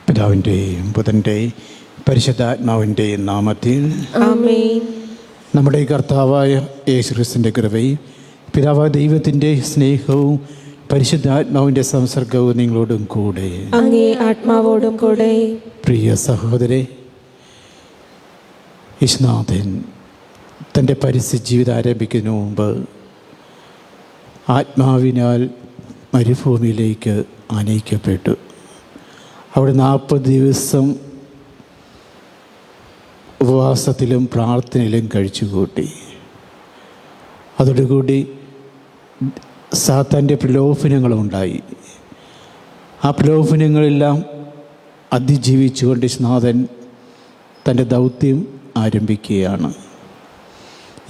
പിതാവിൻ്റെയും പുത്രൻ്റെയും പരിശുദ്ധാത്മാവിൻ്റെയും നാമത്തിൽ ആമേൻ. നമ്മുടെ കർത്താവായ യേശുക്രിസ്തുവിൻ്റെ കൃപയും പിതാവായ ദൈവത്തിൻ്റെ സ്നേഹവും പരിശുദ്ധാത്മാവിൻ്റെ സംസർഗവും നിങ്ങളോടും കൂടെ അങ്ങേ ആത്മാവോടും കൂടെ. പ്രിയ സഹോദരേ, യേശുനാഥൻ തൻ്റെ പരിസ്ഥിതി ജീവിതം ആരംഭിക്കുന്നതിന് മുമ്പ് ആത്മാവിനാൽ മരുഭൂമിയിലേക്ക് ആനയിക്കപ്പെട്ടു. അവിടെ 40 ദിവസം ഉപവാസത്തിലും പ്രാർത്ഥനയിലും കഴിച്ചുകൂട്ടി. അതോടുകൂടി സാത്താൻ്റെ പ്രലോഭനങ്ങളുണ്ടായി. ആ പ്രലോഭനങ്ങളെല്ലാം അതിജീവിച്ചുകൊണ്ട് നാഥൻ തൻ്റെ ദൗത്യം ആരംഭിക്കുകയാണ്.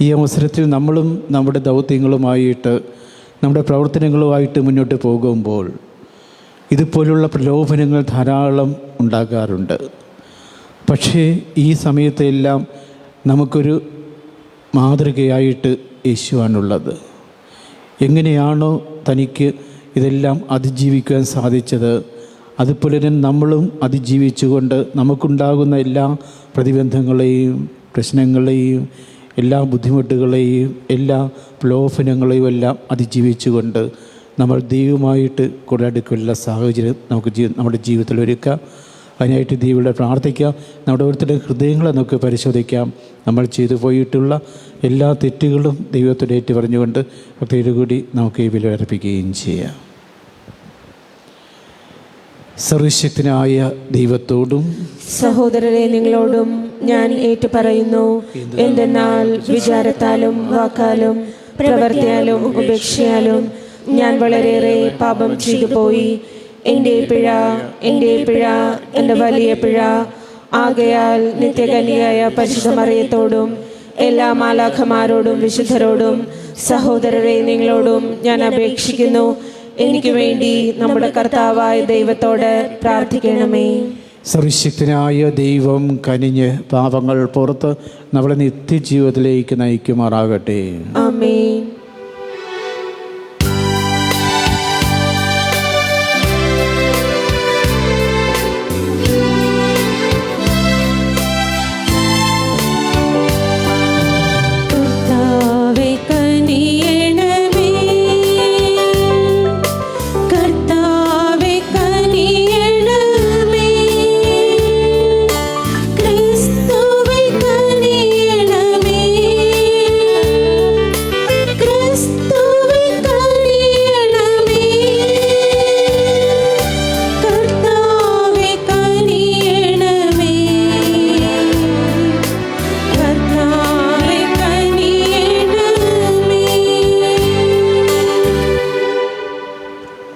ഈ അവസരത്തിൽ നമ്മളും നമ്മുടെ ദൗത്യങ്ങളുമായിട്ട് നമ്മുടെ പ്രവർത്തനങ്ങളുമായിട്ട് മുന്നോട്ട് പോകുമ്പോൾ ഇതുപോലുള്ള പ്രലോഭനങ്ങൾ ധാരാളം ഉണ്ടാകാറുണ്ട്. പക്ഷേ ഈ സമയത്തെല്ലാം നമുക്കൊരു മാതൃകയായിട്ട് യേശുവാണുള്ളത്. എങ്ങനെയാണോ തനിക്ക് ഇതെല്ലാം അതിജീവിക്കാൻ സാധിച്ചത്, അതുപോലെ തന്നെ നമ്മളും അതിജീവിച്ചുകൊണ്ട് നമുക്കുണ്ടാകുന്ന എല്ലാ പ്രതിബന്ധങ്ങളെയും പ്രശ്നങ്ങളെയും എല്ലാ ബുദ്ധിമുട്ടുകളെയും എല്ലാ പ്രലോഭനങ്ങളെയും എല്ലാം അതിജീവിച്ചുകൊണ്ട് നമ്മൾ ദൈവമായിട്ട് കൂടെ അടുക്കുള്ള സാഹചര്യം നമ്മുടെ ജീവിതത്തിൽ ഒരുക്കാം. അതിനായിട്ട് ദൈവങ്ങളെ പ്രാർത്ഥിക്കാം. നമ്മുടെ ഓരോരുത്തരുടെ ഹൃദയങ്ങളെ നമുക്ക് പരിശോധിക്കാം. നമ്മൾ ചെയ്തു പോയിട്ടുള്ള എല്ലാ തെറ്റുകളും ദൈവത്തോട് ഏറ്റു പറഞ്ഞുകൊണ്ട് ഭക്തിയോടു കൂടി നമുക്ക് ഈ ബലി അർപ്പിക്കുകയും ചെയ്യാം. സർവശക്തനായ ദൈവത്തോടും സഹോദരരെ നിങ്ങളോടും ഞാൻ ഏറ്റുപറയുന്നു. എന്തെന്നാൽ വിചാരത്താലും വാക്കാലും പ്രവൃത്തിയാലും ഉപേക്ഷയാലും ഞാൻ വളരെയേറെ പാപം ചെയ്തു പോയി. എൻ്റെ പിഴ, എൻ്റെ വലിയ പിഴ. ആകയാൽ നിത്യകന്യയായ പരിശുദ്ധ മറിയത്തോടും എല്ലാ മാലാഖമാരോടും വിശുദ്ധരോടും സഹോദരരെ നിങ്ങളോടും ഞാൻ അപേക്ഷിക്കുന്നു, എനിക്ക് വേണ്ടി നമ്മുടെ കർത്താവായ ദൈവത്തോട് പ്രാർത്ഥിക്കണമേ. സർവശക്തനായ ദൈവം കനിഞ്ഞ് പാപങ്ങൾ പുറത്ത് നമ്മളെ നിത്യജീവിതത്തിലേക്ക് നയിക്കുമാറാകട്ടെ. ആമേൻ.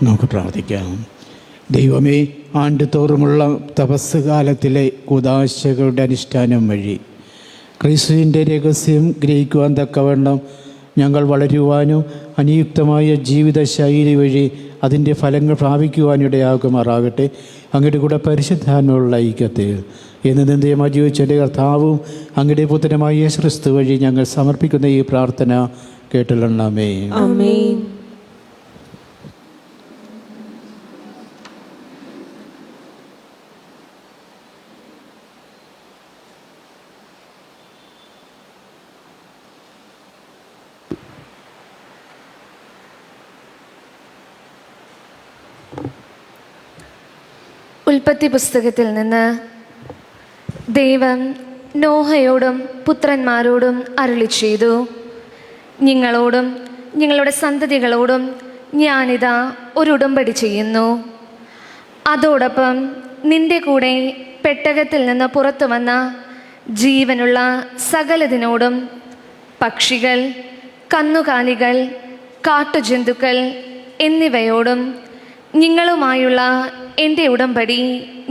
നമുക്ക് പ്രാർത്ഥിക്കാം. ദൈവമേ, ആണ്ടുതോറുമുള്ള തപസ് കാലത്തിലെ കൂദാശകളുടെ അനുഷ്ഠാനം വഴി ക്രിസ്തുവിൻ്റെ രഹസ്യം ഗ്രഹിക്കുവാൻ തക്കവണ്ണം ഞങ്ങൾ വളരുവാനും അനുയുക്തമായ ജീവിതശൈലി വഴി അതിൻ്റെ ഫലങ്ങൾ പ്രാപിക്കുവാനിടയാകുമാറാകട്ടെ. അങ്ങയുടെ കൂടെ പരിശുദ്ധാത്മാവുള്ള ഐക്യത്തിൽ എന്ന് നിന്ദയമായി ജീവിച്ച എൻ്റെ കർത്താവും അങ്ങയുടെ പുത്രനുമായ യേശു ക്രിസ്തു വഴി ഞങ്ങൾ സമർപ്പിക്കുന്ന ഈ പ്രാർത്ഥന കേട്ടുകൊള്ളണമേ. ആമേൻ. ഉൽപ്പത്തി പുസ്തകത്തിൽ നിന്ന് ദൈവം നോഹയോടും പുത്രന്മാരോടും അരുളി ചെയ്തു, നിങ്ങളോടും നിങ്ങളുടെ സന്തതികളോടും ഞാനിതാ ഒരു ഉടമ്പടി ചെയ്യുന്നു. അതോടൊപ്പം നിന്റെ കൂടെ പെട്ടകത്തിൽ നിന്ന് പുറത്തു വന്ന ജീവനുള്ള സകലതിനോടും, പക്ഷികൾ, കന്നുകാലികൾ, കാട്ടുജന്തുക്കൾ എന്നിവയോടും നിങ്ങളുമായുള്ള എൻ്റെ ഉടമ്പടി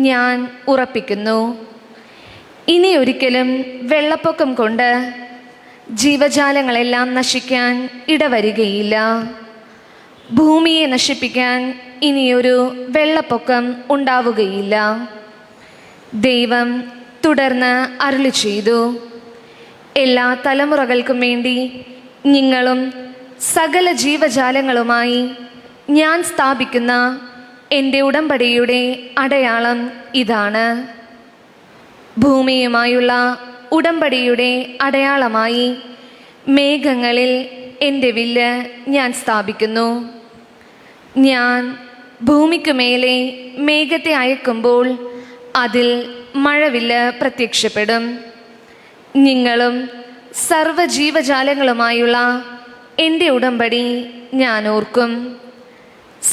ഞാൻ ഉറപ്പിക്കുന്നു. ഇനി ഒരിക്കലും വെള്ളപ്പൊക്കം കൊണ്ട് ജീവജാലങ്ങളെല്ലാം നശിക്കാൻ ഇടവരികയില്ല. ഭൂമിയെ നശിപ്പിക്കാൻ ഇനിയൊരു വെള്ളപ്പൊക്കം ഉണ്ടാവുകയില്ല. ദൈവം തുടർന്ന് അരുളി ചെയ്തു, എല്ലാ തലമുറകൾക്കും വേണ്ടി നിങ്ങളും സകല ജീവജാലങ്ങളുമായി ഞാൻ സ്ഥാപിക്കുന്ന എൻ്റെ ഉടമ്പടിയുടെ അടയാളം ഇതാണ്. ഭൂമിയുമായുള്ള ഉടമ്പടിയുടെ അടയാളമായി മേഘങ്ങളിൽ എൻ്റെ വില്ല് ഞാൻ സ്ഥാപിക്കുന്നു. ഞാൻ ഭൂമിക്കു മേലെ മേഘത്തെ അയക്കുമ്പോൾ അതിൽ മഴവില്ല് പ്രത്യക്ഷപ്പെടും. നിങ്ങളും സർവ്വജീവജാലങ്ങളുമായുള്ള എൻ്റെ ഉടമ്പടി ഞാൻ ഓർക്കും.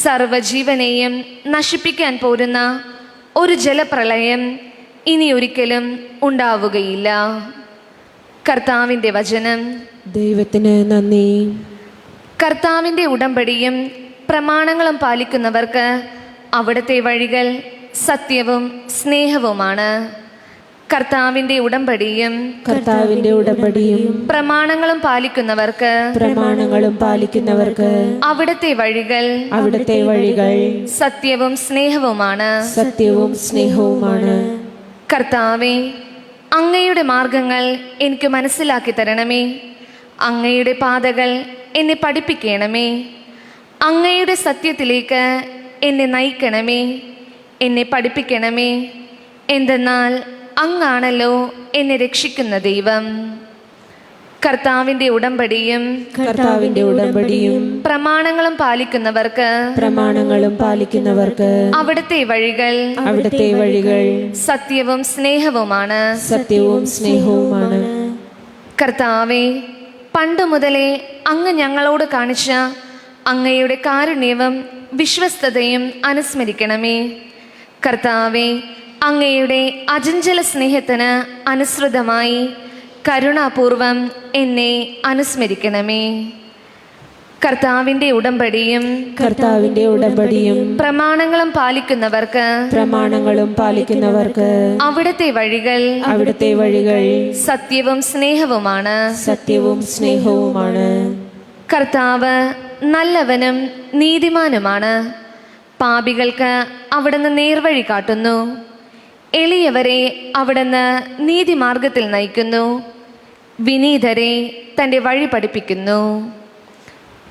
സർവജീവനെയും നശിപ്പിക്കാൻ പോരുന്ന ഒരു ജലപ്രളയം ഇനി ഒരിക്കലും ഉണ്ടാവുകയില്ല. കർത്താവിൻ്റെ വചനം. ദൈവത്തിന് നന്ദി. കർത്താവിൻ്റെ ഉടമ്പടിയും പ്രമാണങ്ങളും പാലിക്കുന്നവർക്ക് അവിടുത്തെ വഴികൾ സത്യവും സ്നേഹവുമാണ്. കർത്താവിൻ്റെ ഉടമ്പടിയും പ്രമാണങ്ങളും പാലിക്കുന്നവർക്ക് അവിടുത്തെ വഴികൾ സത്യവും സ്നേഹവുമാണ്. കർത്താവേ, അങ്ങയുടെ മാർഗങ്ങൾ എനിക്ക് മനസ്സിലാക്കി തരണമേ. അങ്ങയുടെ പാതകൾ എന്നെ പഠിപ്പിക്കണമേ. അങ്ങയുടെ സത്യത്തിലേക്ക് എന്നെ നയിക്കണമേ, എന്നെ പഠിപ്പിക്കണമേ. എന്തെന്നാൽ അങ്ങാണല്ലോ എന്നെ രക്ഷിക്കുന്ന ദൈവം. കർത്താവിൻ്റെ ഉടമ്പടിയും പ്രമാണങ്ങളും പാലിക്കുന്നവർക്ക് അവിടുത്തെ വഴികൾ സത്യവും സ്നേഹവുമാണ്. കർത്താവേ, പണ്ടു മുതലേ അങ്ങ് ഞങ്ങളോട് കാണിച്ച അങ്ങയുടെ കാരുണ്യവും വിശ്വസ്തതയും അനുസ്മരിക്കണമേ. കർത്താവേ, അങ്ങയുടെ അചഞ്ചല സ്നേഹത്തിന് അനുസൃതമായി കരുണാപൂർവം എന്നെ അനുസ്മരിക്കണമേ. കർത്താവിൻ്റെ ഉടമ്പടിയും പ്രമാണങ്ങളും പാലിക്കുന്നവർക്ക് അവിടുത്തെ വഴികൾ സത്യവും സ്നേഹവുമാണ്. കർത്താവ് നല്ലവനും നീതിമാനുമാണ്. പാപികൾക്ക് അവിടുന്ന് നേർവഴി കാട്ടുന്നു. എളിയവരെ അവിടുന്ന് നീതിമാർഗത്തിൽ നയിക്കുന്നു. വിനീതരെ തൻ്റെ വഴി പഠിപ്പിക്കുന്നു.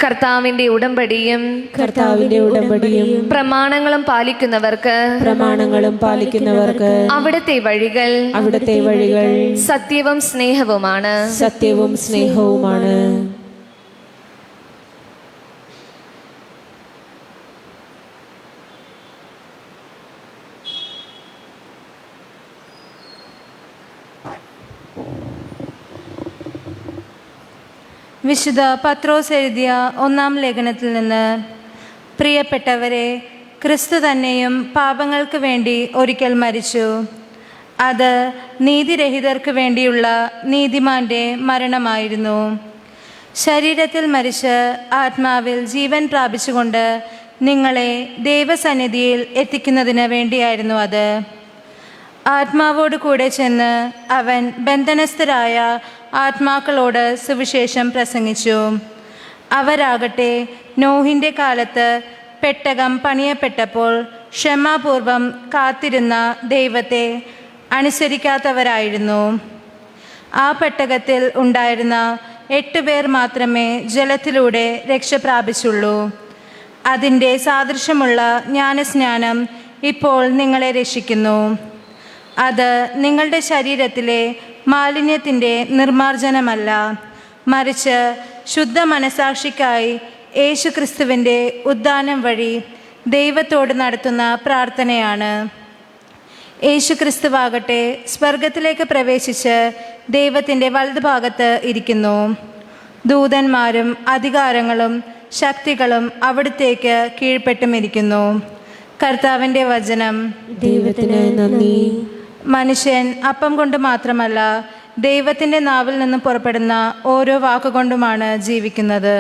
കർത്താവിൻ്റെ ഉടമ്പടിയും പ്രമാണങ്ങളും പാലിക്കുന്നവർക്ക് അവിടുത്തെ വഴികൾ സത്യവും സ്നേഹവുമാണ്. വിശുദ്ധ പത്രോസ് എഴുതിയ 1-ാം ലേഖനത്തിൽ നിന്ന്: പ്രിയപ്പെട്ടവരെ, ക്രിസ്തു തന്നെയും പാപങ്ങൾക്ക് വേണ്ടി ഒരിക്കൽ മരിച്ചു. അത് നീതിരഹിതർക്ക് വേണ്ടിയുള്ള നീതിമാന്റെ മരണമായിരുന്നു. ശരീരത്തിൽ മരിച്ച് ആത്മാവിൽ ജീവൻ പ്രാപിച്ചുകൊണ്ട് നിങ്ങളെ ദൈവസന്നിധിയിൽ എത്തിക്കുന്നതിന് വേണ്ടിയായിരുന്നു അത്. ആത്മാവോട് കൂടെ ചെന്ന് അവൻ ബന്ധനസ്ഥരായ ആത്മാക്കളോട് സുവിശേഷം പ്രസംഗിച്ചു. അവരാകട്ടെ നോഹിൻ്റെ കാലത്ത് പെട്ടകം പണിയപ്പെട്ടപ്പോൾ ക്ഷമാപൂർവം കാത്തിരുന്ന ദൈവത്തെ അനുസരിക്കാത്തവരായിരുന്നു. ആ പെട്ടകത്തിൽ ഉണ്ടായിരുന്ന 8 പേർ മാത്രമേ ജലത്തിലൂടെ രക്ഷ പ്രാപിച്ചുള്ളൂ. അതിൻ്റെ സാദൃശ്യമുള്ള ജ്ഞാനസ്നാനം ഇപ്പോൾ നിങ്ങളെ രക്ഷിക്കുന്നു. അത് നിങ്ങളുടെ ശരീരത്തിലെ മാലിന്യത്തിൻ്റെ നിർമ്മാർജ്ജനമല്ല, മറിച്ച് ശുദ്ധ മനസാക്ഷിക്കായി യേശുക്രിസ്തുവിൻ്റെ ഉദ്ധാനം വഴി ദൈവത്തോട് നടത്തുന്ന പ്രാർത്ഥനയാണ്. യേശുക്രിസ്തുവാകട്ടെ സ്വർഗത്തിലേക്ക് പ്രവേശിച്ച് ദൈവത്തിൻ്റെ വലതുഭാഗത്ത് ഇരിക്കുന്നു. ദൂതന്മാരും അധികാരങ്ങളും ശക്തികളും അവിടുത്തേക്ക് കീഴ്പ്പെട്ടുമിരിക്കുന്നു. കർത്താവിൻ്റെ വചനം. ദൈവത്തിന് നന്ദി. മനുഷ്യൻ അപ്പം കൊണ്ട് മാത്രമല്ല, ദൈവത്തിൻ്റെ നാവിൽ നിന്ന് പുറപ്പെടുന്ന ഓരോ വാക്കുകൊണ്ടുമാണ് ജീവിക്കുന്നത്.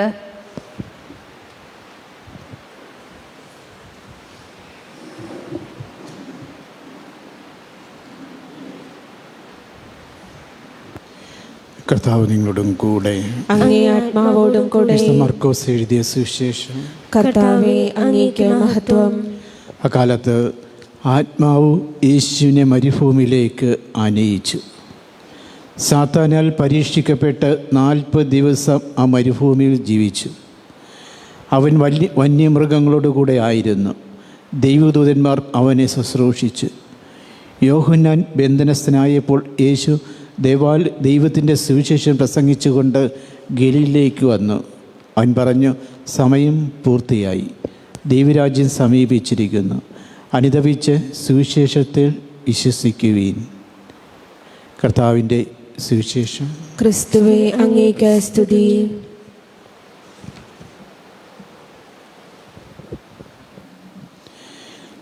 കർത്താവ് നിങ്ങളോടും കൂടെ. അങ്ങേ ആത്മാവോടും കൂടെ. വിശുദ്ധ മർക്കോസ് എഴുതിയ സുവിശേഷം. കർത്താവേ, അങ്ങേക്ക് മഹത്വം. അക്കാലത്ത് ആത്മാവ് യേശുവിനെ മരുഭൂമിയിലേക്ക് ആനയിച്ചു. സാത്താനാൽ പരീക്ഷിക്കപ്പെട്ട് 40 ദിവസം ആ മരുഭൂമിയിൽ ജീവിച്ചു. അവൻ വന്യമൃഗങ്ങളോടുകൂടെ ആയിരുന്നു. ദൈവദൂതന്മാർ അവനെ ശുശ്രൂഷിച്ചു. യോഹന്നാൻ ബന്ധനസ്ഥനായപ്പോൾ യേശു ദൈവത്തിൻ്റെ സുവിശേഷം പ്രസംഗിച്ചുകൊണ്ട് ഗലീലയിലേക്ക് വന്നു. അവൻ പറഞ്ഞു, സമയം പൂർത്തിയായി, ദൈവരാജ്യം സമീപിച്ചിരിക്കുന്നു, അനുതപിച്ച് സുവിശേഷത്തിൽ വിശ്വസിക്കുവീൻ. കർത്താവിൻ്റെ സുവിശേഷം. ക്രിസ്തുവേ, അങ്ങേക്ക് സ്തുതി.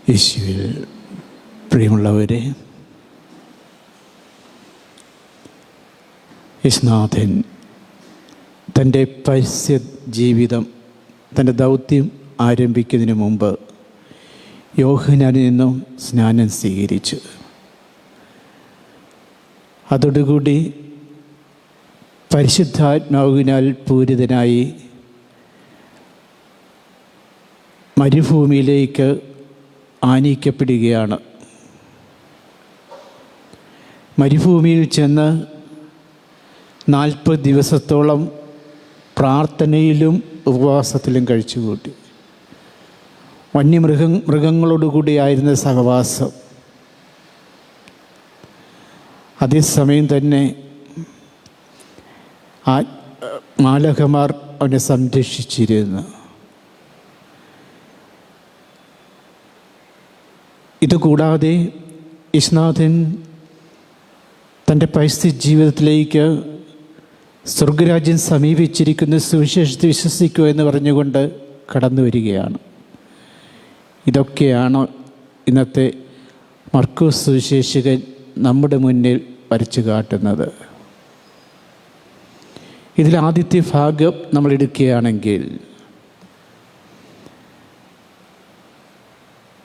യേശുവിൽ പ്രിയമുള്ളവരെ, യേശുനാഥൻ തൻ്റെ പരസ്യ ജീവിതം, തൻ്റെ ദൗത്യം ആരംഭിക്കുന്നതിന് മുമ്പ് യോഹന്നാനിൽ നിന്നും സ്നാനം സ്വീകരിച്ചു. അതോടുകൂടി പരിശുദ്ധാത്മാവിനാൽ പൂരിതനായി മരുഭൂമിയിലേക്ക് ആനയിക്കപ്പെടുകയാണ്. മരുഭൂമിയിൽ ചെന്ന് 40 ദിവസത്തോളം പ്രാർത്ഥനയിലും ഉപവാസത്തിലും കഴിച്ചുകൂട്ടി. മൃഗങ്ങളോടുകൂടിയായിരുന്ന സഹവാസം. അതേസമയം തന്നെ മാലാഖമാർ അവനെ സംരക്ഷിച്ചിരുന്നു. ഇതുകൂടാതെ യേശുനാഥൻ തൻ്റെ പരിസ്ഥിതി ജീവിതത്തിലേക്ക് സ്വർഗരാജ്യം സമീപിച്ചിരിക്കുന്ന സുവിശേഷത്തെ വിശ്വസിക്കുക എന്ന് പറഞ്ഞുകൊണ്ട് കടന്നു വരികയാണ്. ഇതൊക്കെയാണ് ഇന്നത്തെ മർക്കോസ് സുവിശേഷകൻ നമ്മുടെ മുന്നിൽ വരച്ചു കാട്ടുന്നത്. ഇതിൽ ആദ്യത്തെ ഭാഗം നമ്മൾ എടുക്കുകയാണെങ്കിൽ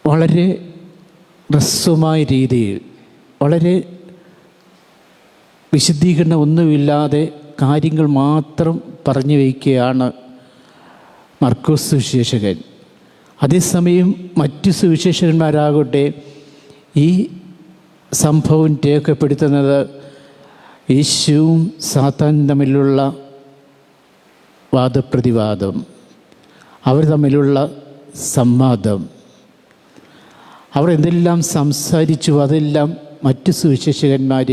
വളരെ ഹ്രസ്വമായ രീതിയിൽ, വളരെ വിശദീകരണം ഒന്നുമില്ലാതെ കാര്യങ്ങൾ മാത്രം പറഞ്ഞു വയ്ക്കുകയാണ് മർക്കോസ് സുവിശേഷകൻ. അതേസമയം മറ്റു സുവിശേഷകന്മാരാകട്ടെ ഈ സംഭവം രേഖപ്പെടുത്തുന്നത് യേശുവും സാത്താനും തമ്മിലുള്ള വാദപ്രതിവാദം, അവർ തമ്മിലുള്ള സംവാദം, അവർ എന്തെല്ലാം സംസാരിച്ചു അതെല്ലാം മറ്റു സുവിശേഷകന്മാർ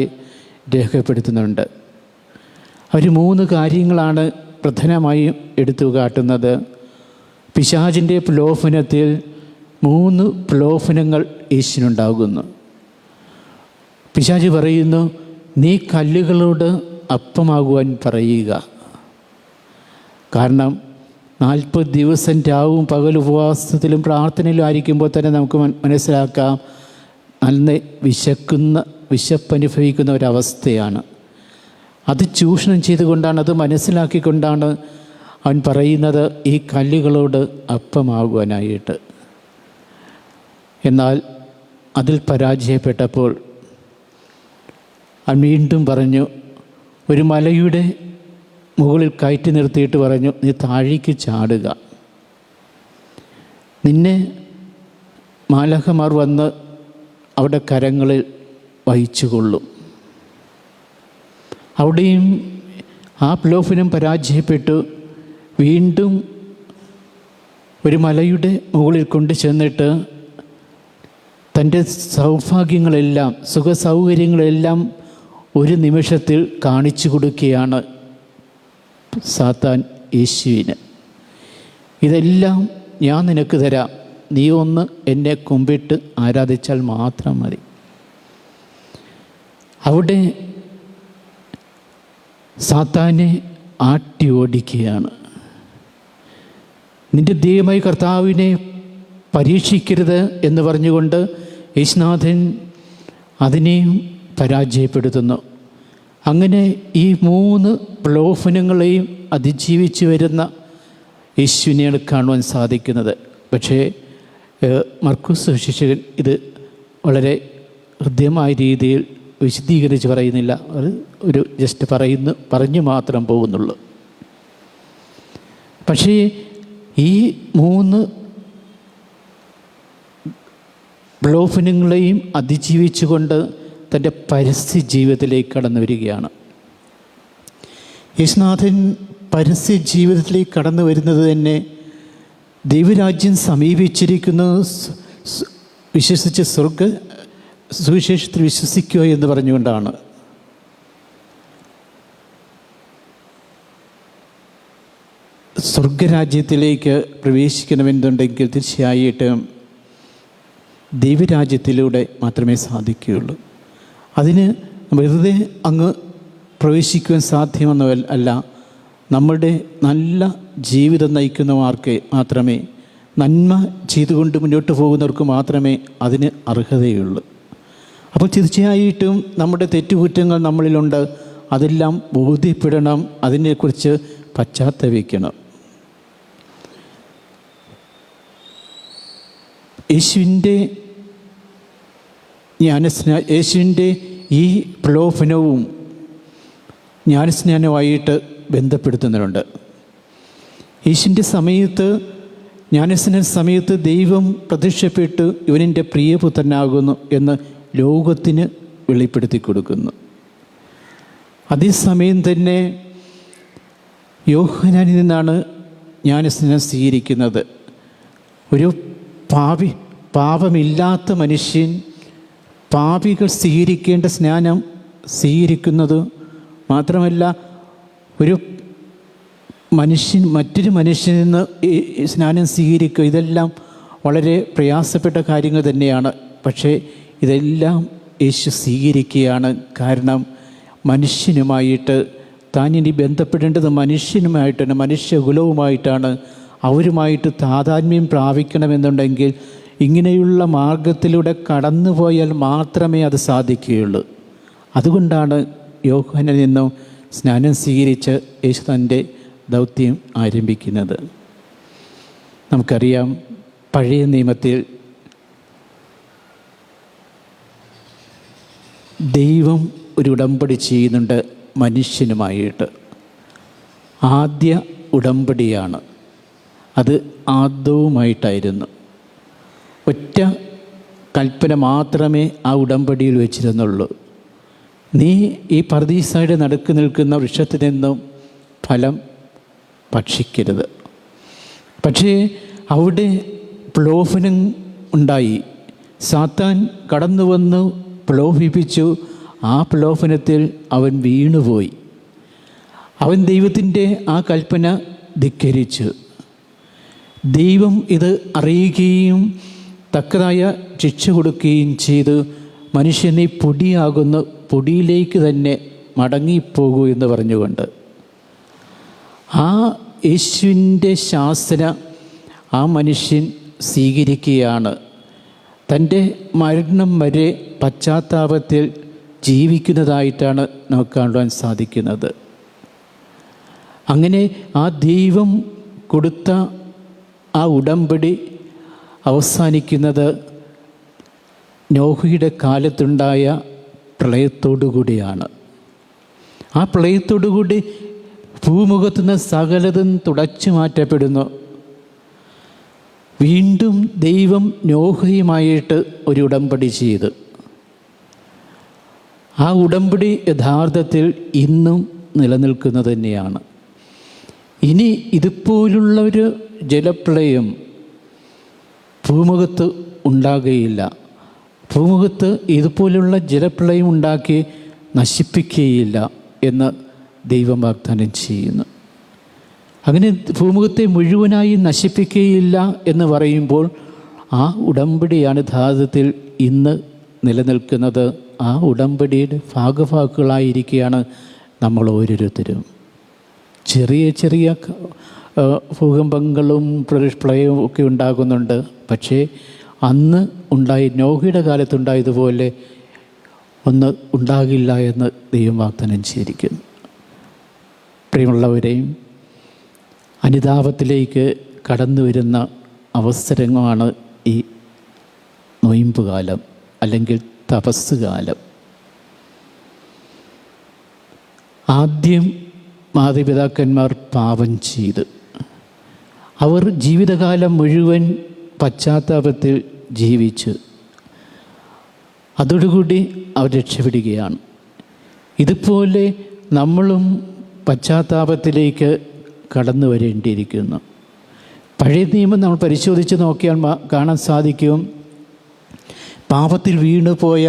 രേഖപ്പെടുത്തുന്നുണ്ട്. അവർ 3 കാര്യങ്ങളാണ് പ്രധാനമായും എടുത്തു കാട്ടുന്നത്. പിശാചിൻ്റെ പ്രലോഭനത്തിൽ 3 പ്രലോഭനങ്ങൾ യേശുവിനുണ്ടാകുന്നു. പിശാച് പറയുന്നു, നീ കല്ലുകളോട് അപ്പമാകുവാൻ പറയുക. കാരണം 40 ദിവസം രാവും പകൽ ഉപവാസത്തിലും പ്രാർത്ഥനയിലും ആയിരിക്കുമ്പോൾ തന്നെ നമുക്ക് മനസ്സിലാക്കാം, നല്ല വിശപ്പനുഭവിക്കുന്ന ഒരവസ്ഥയാണ്. അത് ചൂഷണം ചെയ്തുകൊണ്ടാണ്, അത് മനസ്സിലാക്കിക്കൊണ്ടാണ് അവൻ പറയുന്നത് ഈ കല്ലുകളോട് അപ്പമാകുവാനായിട്ട്. എന്നാൽ അതിൽ പരാജയപ്പെട്ടപ്പോൾ അവൻ വീണ്ടും പറഞ്ഞു, ഒരു മലയുടെ മുകളിൽ കയറ്റി നിർത്തിയിട്ട് പറഞ്ഞു, നീ താഴേക്ക് ചാടുക, നിന്നെ മാലാഖമാർ വന്ന് അവിടെ കരങ്ങളിൽ വഹിച്ചുകൊള്ളും. അവിടെയും ആ പ്രലോഭനം പരാജയപ്പെട്ടു വീണ്ടും ഒരു മലയുടെ മുകളിൽ കൊണ്ടു ചെന്നിട്ട് തൻ്റെ സൗഭാഗ്യങ്ങളെല്ലാം സുഖസൗകര്യങ്ങളെല്ലാം ഒരു നിമിഷത്തിൽ കാണിച്ചു കൊടുക്കുകയാണ് സാത്താൻ യേശുവിന്. ഇതെല്ലാം ഞാൻ നിനക്ക് തരാം, നീ ഒന്ന് എന്നെ കുമ്പിട്ട് ആരാധിച്ചാൽ മാത്രം മതി. അവിടെ സാത്താനെ ആട്ടി ഓടിക്കുകയാണ്. നിന്റെ ദൈവമായ കർത്താവിനെ പരീക്ഷിക്കരുത് എന്ന് പറഞ്ഞുകൊണ്ട് യേശുനാഥൻ അതിനെയും പരാജയപ്പെടുത്തുന്നു. അങ്ങനെ ഈ 3 പ്രലോഭനങ്ങളെയും അതിജീവിച്ച് വരുന്ന യേശുവിനെയാണ് കാണുവാൻ സാധിക്കുന്നത്. പക്ഷേ മർക്കോസ് സുവിശേഷകൻ ഇത് വളരെ ഹൃദ്യമായ രീതിയിൽ വിശദീകരിച്ച് പറയുന്നില്ല. ഒരു ജസ്റ്റ് പറഞ്ഞു മാത്രം പോകുന്നുള്ളൂ. പക്ഷേ ഈ 3 പ്രലോഭനങ്ങളെയും അതിജീവിച്ചുകൊണ്ട് തൻ്റെ പരസ്യ ജീവിതത്തിലേക്ക് കടന്നു വരികയാണ്. യേശുനാഥൻ പരസ്യ ജീവിതത്തിലേക്ക് കടന്നു വരുന്നത് തന്നെ ദൈവരാജ്യം സമീപിച്ചിരിക്കുന്നു വിശ്വസിച്ച് സുവിശേഷത്തിൽ വിശ്വസിക്കുക എന്ന് പറഞ്ഞുകൊണ്ടാണ്. സ്വർഗരാജ്യത്തിലേക്ക് പ്രവേശിക്കണമെന്നുണ്ടെങ്കിൽ തീർച്ചയായിട്ടും ദൈവരാജ്യത്തിലൂടെ മാത്രമേ സാധിക്കുകയുള്ളൂ. അതിന് വെറുതെ അങ്ങ് പ്രവേശിക്കുവാൻ സാധ്യമെന്ന അല്ല, നമ്മളുടെ നല്ല ജീവിതം നയിക്കുന്നവർക്ക് മാത്രമേ, നന്മ ചെയ്തുകൊണ്ട് മുന്നോട്ട് പോകുന്നവർക്ക് മാത്രമേ അതിന് അർഹതയുള്ളൂ. അപ്പോൾ തീർച്ചയായിട്ടും നമ്മുടെ തെറ്റുകുറ്റങ്ങൾ നമ്മളിലുണ്ട്, അതെല്ലാം ബോധ്യപ്പെടണം, അതിനെക്കുറിച്ച് പശ്ചാത്തപിക്കണം. യേശുവിൻ്റെ ഈ പ്രലോഭനവും ജ്ഞാനസ്നാനവുമായിട്ട് ബന്ധപ്പെടുത്തുന്നുണ്ട്. യേശുവിൻ്റെ സമയത്ത്, ജ്ഞാനസ്നാന സമയത്ത് ദൈവം പ്രത്യക്ഷപ്പെട്ട് ഇവനെൻ്റെ പ്രിയപുത്രനാകുന്നു എന്ന് ലോകത്തിന് വെളിപ്പെടുത്തി കൊടുക്കുന്നു. അതേസമയം തന്നെ യോഹന്നാനിൽ നിന്നാണ് ജ്ഞാനസ്നാനം സ്വീകരിക്കുന്നത്. ഒരു പാപമില്ലാത്ത മനുഷ്യൻ പാപികൾ സ്വീകരിക്കേണ്ട സ്നാനം സ്വീകരിക്കുന്നത് മാത്രമല്ല, ഒരു മനുഷ്യൻ മറ്റൊരു മനുഷ്യനിൽ നിന്ന് സ്നാനം സ്വീകരിക്കുക, ഇതെല്ലാം വളരെ പ്രയാസപ്പെട്ട കാര്യങ്ങൾ തന്നെയാണ്. പക്ഷേ ഇതെല്ലാം യേശു സ്വീകരിക്കുകയാണ്. കാരണം മനുഷ്യനുമായിട്ട് താൻ ഇനി ബന്ധപ്പെടേണ്ടത് മനുഷ്യനുമായിട്ടാണ്, മനുഷ്യകുലവുമായിട്ടാണ്. അവരുമായിട്ട് താതാത്മ്യം പ്രാപിക്കണമെന്നുണ്ടെങ്കിൽ ഇങ്ങനെയുള്ള മാർഗത്തിലൂടെ കടന്നുപോയാൽ മാത്രമേ അത് സാധിക്കുകയുള്ളൂ. അതുകൊണ്ടാണ് യോഹന്നാനിൽ നിന്നും സ്നാനം സ്വീകരിച്ച് യേശു തൻ്റെ ദൗത്യം ആരംഭിക്കുന്നത്. നമുക്കറിയാം, പഴയ നിയമത്തിൽ ദൈവം ഒരു ഉടമ്പടി ചെയ്യുന്നുണ്ട് മനുഷ്യനുമായിട്ട്. ആദ്യ ഉടമ്പടിയാണ് അത്. ആദവുമായിട്ടായിരുന്നു. ഒറ്റ കൽപ്പന മാത്രമേ ആ ഉടമ്പടിയിൽ വെച്ചിരുന്നുള്ളൂ. നീ ഈ പർദീസായുടെ നടുക്ക് നിൽക്കുന്ന വൃക്ഷത്തിൽ നിന്നും ഫലം ഭക്ഷിക്കരുത്. പക്ഷേ അവിടെ പ്രലോഭനം ഉണ്ടായി. സാത്താൻ കടന്നു വന്നു പ്രലോഭിപ്പിച്ചു. ആ പ്രലോഭനത്തിൽ അവൻ വീണുപോയി. അവൻ ദൈവത്തിൻ്റെ ആ കൽപ്പന ധിക്കരിച്ചു. ദൈവം ഇത് അറിയുകയും തക്കതായ ശിക്ഷ കൊടുക്കുകയും ചെയ്ത് മനുഷ്യനെ പൊടിയാകുന്ന പൊടിയിലേക്ക് തന്നെ മടങ്ങിപ്പോകൂ എന്ന് പറഞ്ഞുകൊണ്ട് ആ യേശുവിൻ്റെ ശാസന ആ മനുഷ്യൻ സ്വീകരിക്കുകയാണ്. തൻ്റെ മരണം വരെ പശ്ചാത്താപത്തിൽ ജീവിക്കുന്നതായിട്ടാണ് നമുക്ക് കാണുവാൻ സാധിക്കുന്നത്. അങ്ങനെ ആ ദൈവം കൊടുത്ത ആ ഉടമ്പടി അവസാനിക്കുന്നത് നോഹയുടെ കാലത്തുണ്ടായ പ്രളയത്തോടുകൂടിയാണ്. ആ പ്രളയത്തോടുകൂടി ഭൂമുഖത്തുനിന്ന് സകലതും തുടച്ചു മാറ്റപ്പെടുന്നു. വീണ്ടും ദൈവം നോഹയുമായിട്ട് ഒരു ഉടമ്പടി ചെയ്ത്, ആ ഉടമ്പടി യഥാർത്ഥത്തിൽ ഇന്നും നിലനിൽക്കുന്നത് തന്നെയാണ്. ഇനി ഇതുപോലുള്ളൊരു ജലപ്രളയം ഭൂമുഖത്ത് ഉണ്ടാകുകയില്ല. ഭൂമുഖത്ത് ഇതുപോലുള്ള ജലപ്രളയം ഉണ്ടാക്കി നശിപ്പിക്കുകയില്ല എന്ന് ദൈവം വാഗ്ദാനം ചെയ്യുന്നു. അങ്ങനെ ഭൂമുഖത്തെ മുഴുവനായി നശിപ്പിക്കുകയില്ല എന്ന് പറയുമ്പോൾ ആ ഉടമ്പടിയാണ് യഥാർത്ഥത്തിൽ ഇന്ന് നിലനിൽക്കുന്നത്. ആ ഉടമ്പടിയുടെ ഭാഗഭാക്കുകളായിരിക്കുകയാണ് നമ്മൾ ഓരോരുത്തരും. ചെറിയ ചെറിയ ഭൂകമ്പങ്ങളും പ്രളയവും ഒക്കെ ഉണ്ടാകുന്നുണ്ട്. പക്ഷേ അന്ന് നോഹയുടെ കാലത്തുണ്ടായതുപോലെ ഒന്ന് ഉണ്ടാകില്ല എന്ന് ദൈവം വാഗ്ദാനം ചെയ്തിരിക്കുന്നു. പ്രിയമുള്ളവരെയും, അനുതാപത്തിലേക്ക് കടന്നു വരുന്ന അവസരങ്ങളാണ് ഈ നൊയിമ്പ് കാലം അല്ലെങ്കിൽ തപസ് കാലം. ആദ്യം മാതാപിതാക്കന്മാർ പാപം ചെയ്ത് അവർ ജീവിതകാലം മുഴുവൻ പശ്ചാത്താപത്തിൽ ജീവിച്ച് അതോടുകൂടി അവർ രക്ഷപ്പെടുകയാണ്. ഇതുപോലെ നമ്മളും പശ്ചാത്താപത്തിലേക്ക് കടന്നു വരേണ്ടിയിരിക്കുന്നു. പഴയ നിയമം നമ്മൾ പരിശോധിച്ച് നോക്കിയാൽ കാണാൻ സാധിക്കും, പാപത്തിൽ വീണുപോയ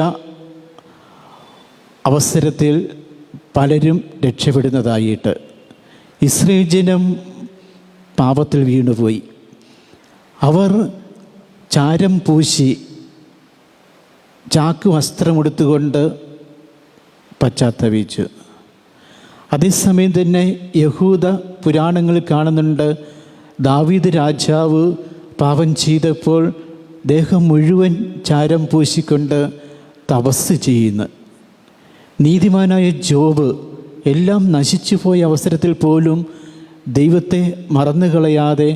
അവസരത്തിൽ പലരും രക്ഷപ്പെടുന്നതായിട്ട്. ഇസ്രായേൽ ജനം പാപത്തിൽ വീണുപോയി. അവർ ചാരം പൂശി ചാക്ക് വസ്ത്രമെടുത്തുകൊണ്ട് പശ്ചാത്തപിച്ചു. അതേസമയം തന്നെ യഹൂദ പുരാണങ്ങളിൽ കാണുന്നുണ്ട്, ദാവീദ് രാജാവ് പാപം ചെയ്തപ്പോൾ ദേഹം മുഴുവൻ ചാരം പൂശിക്കൊണ്ട് തപസ് ചെയ്യുന്നു. നീതിമാനായ ജോബ് എല്ലാം നശിച്ചു പോയ അവസരത്തിൽ പോലും ദൈവത്തെ മറന്നുകളയാതെ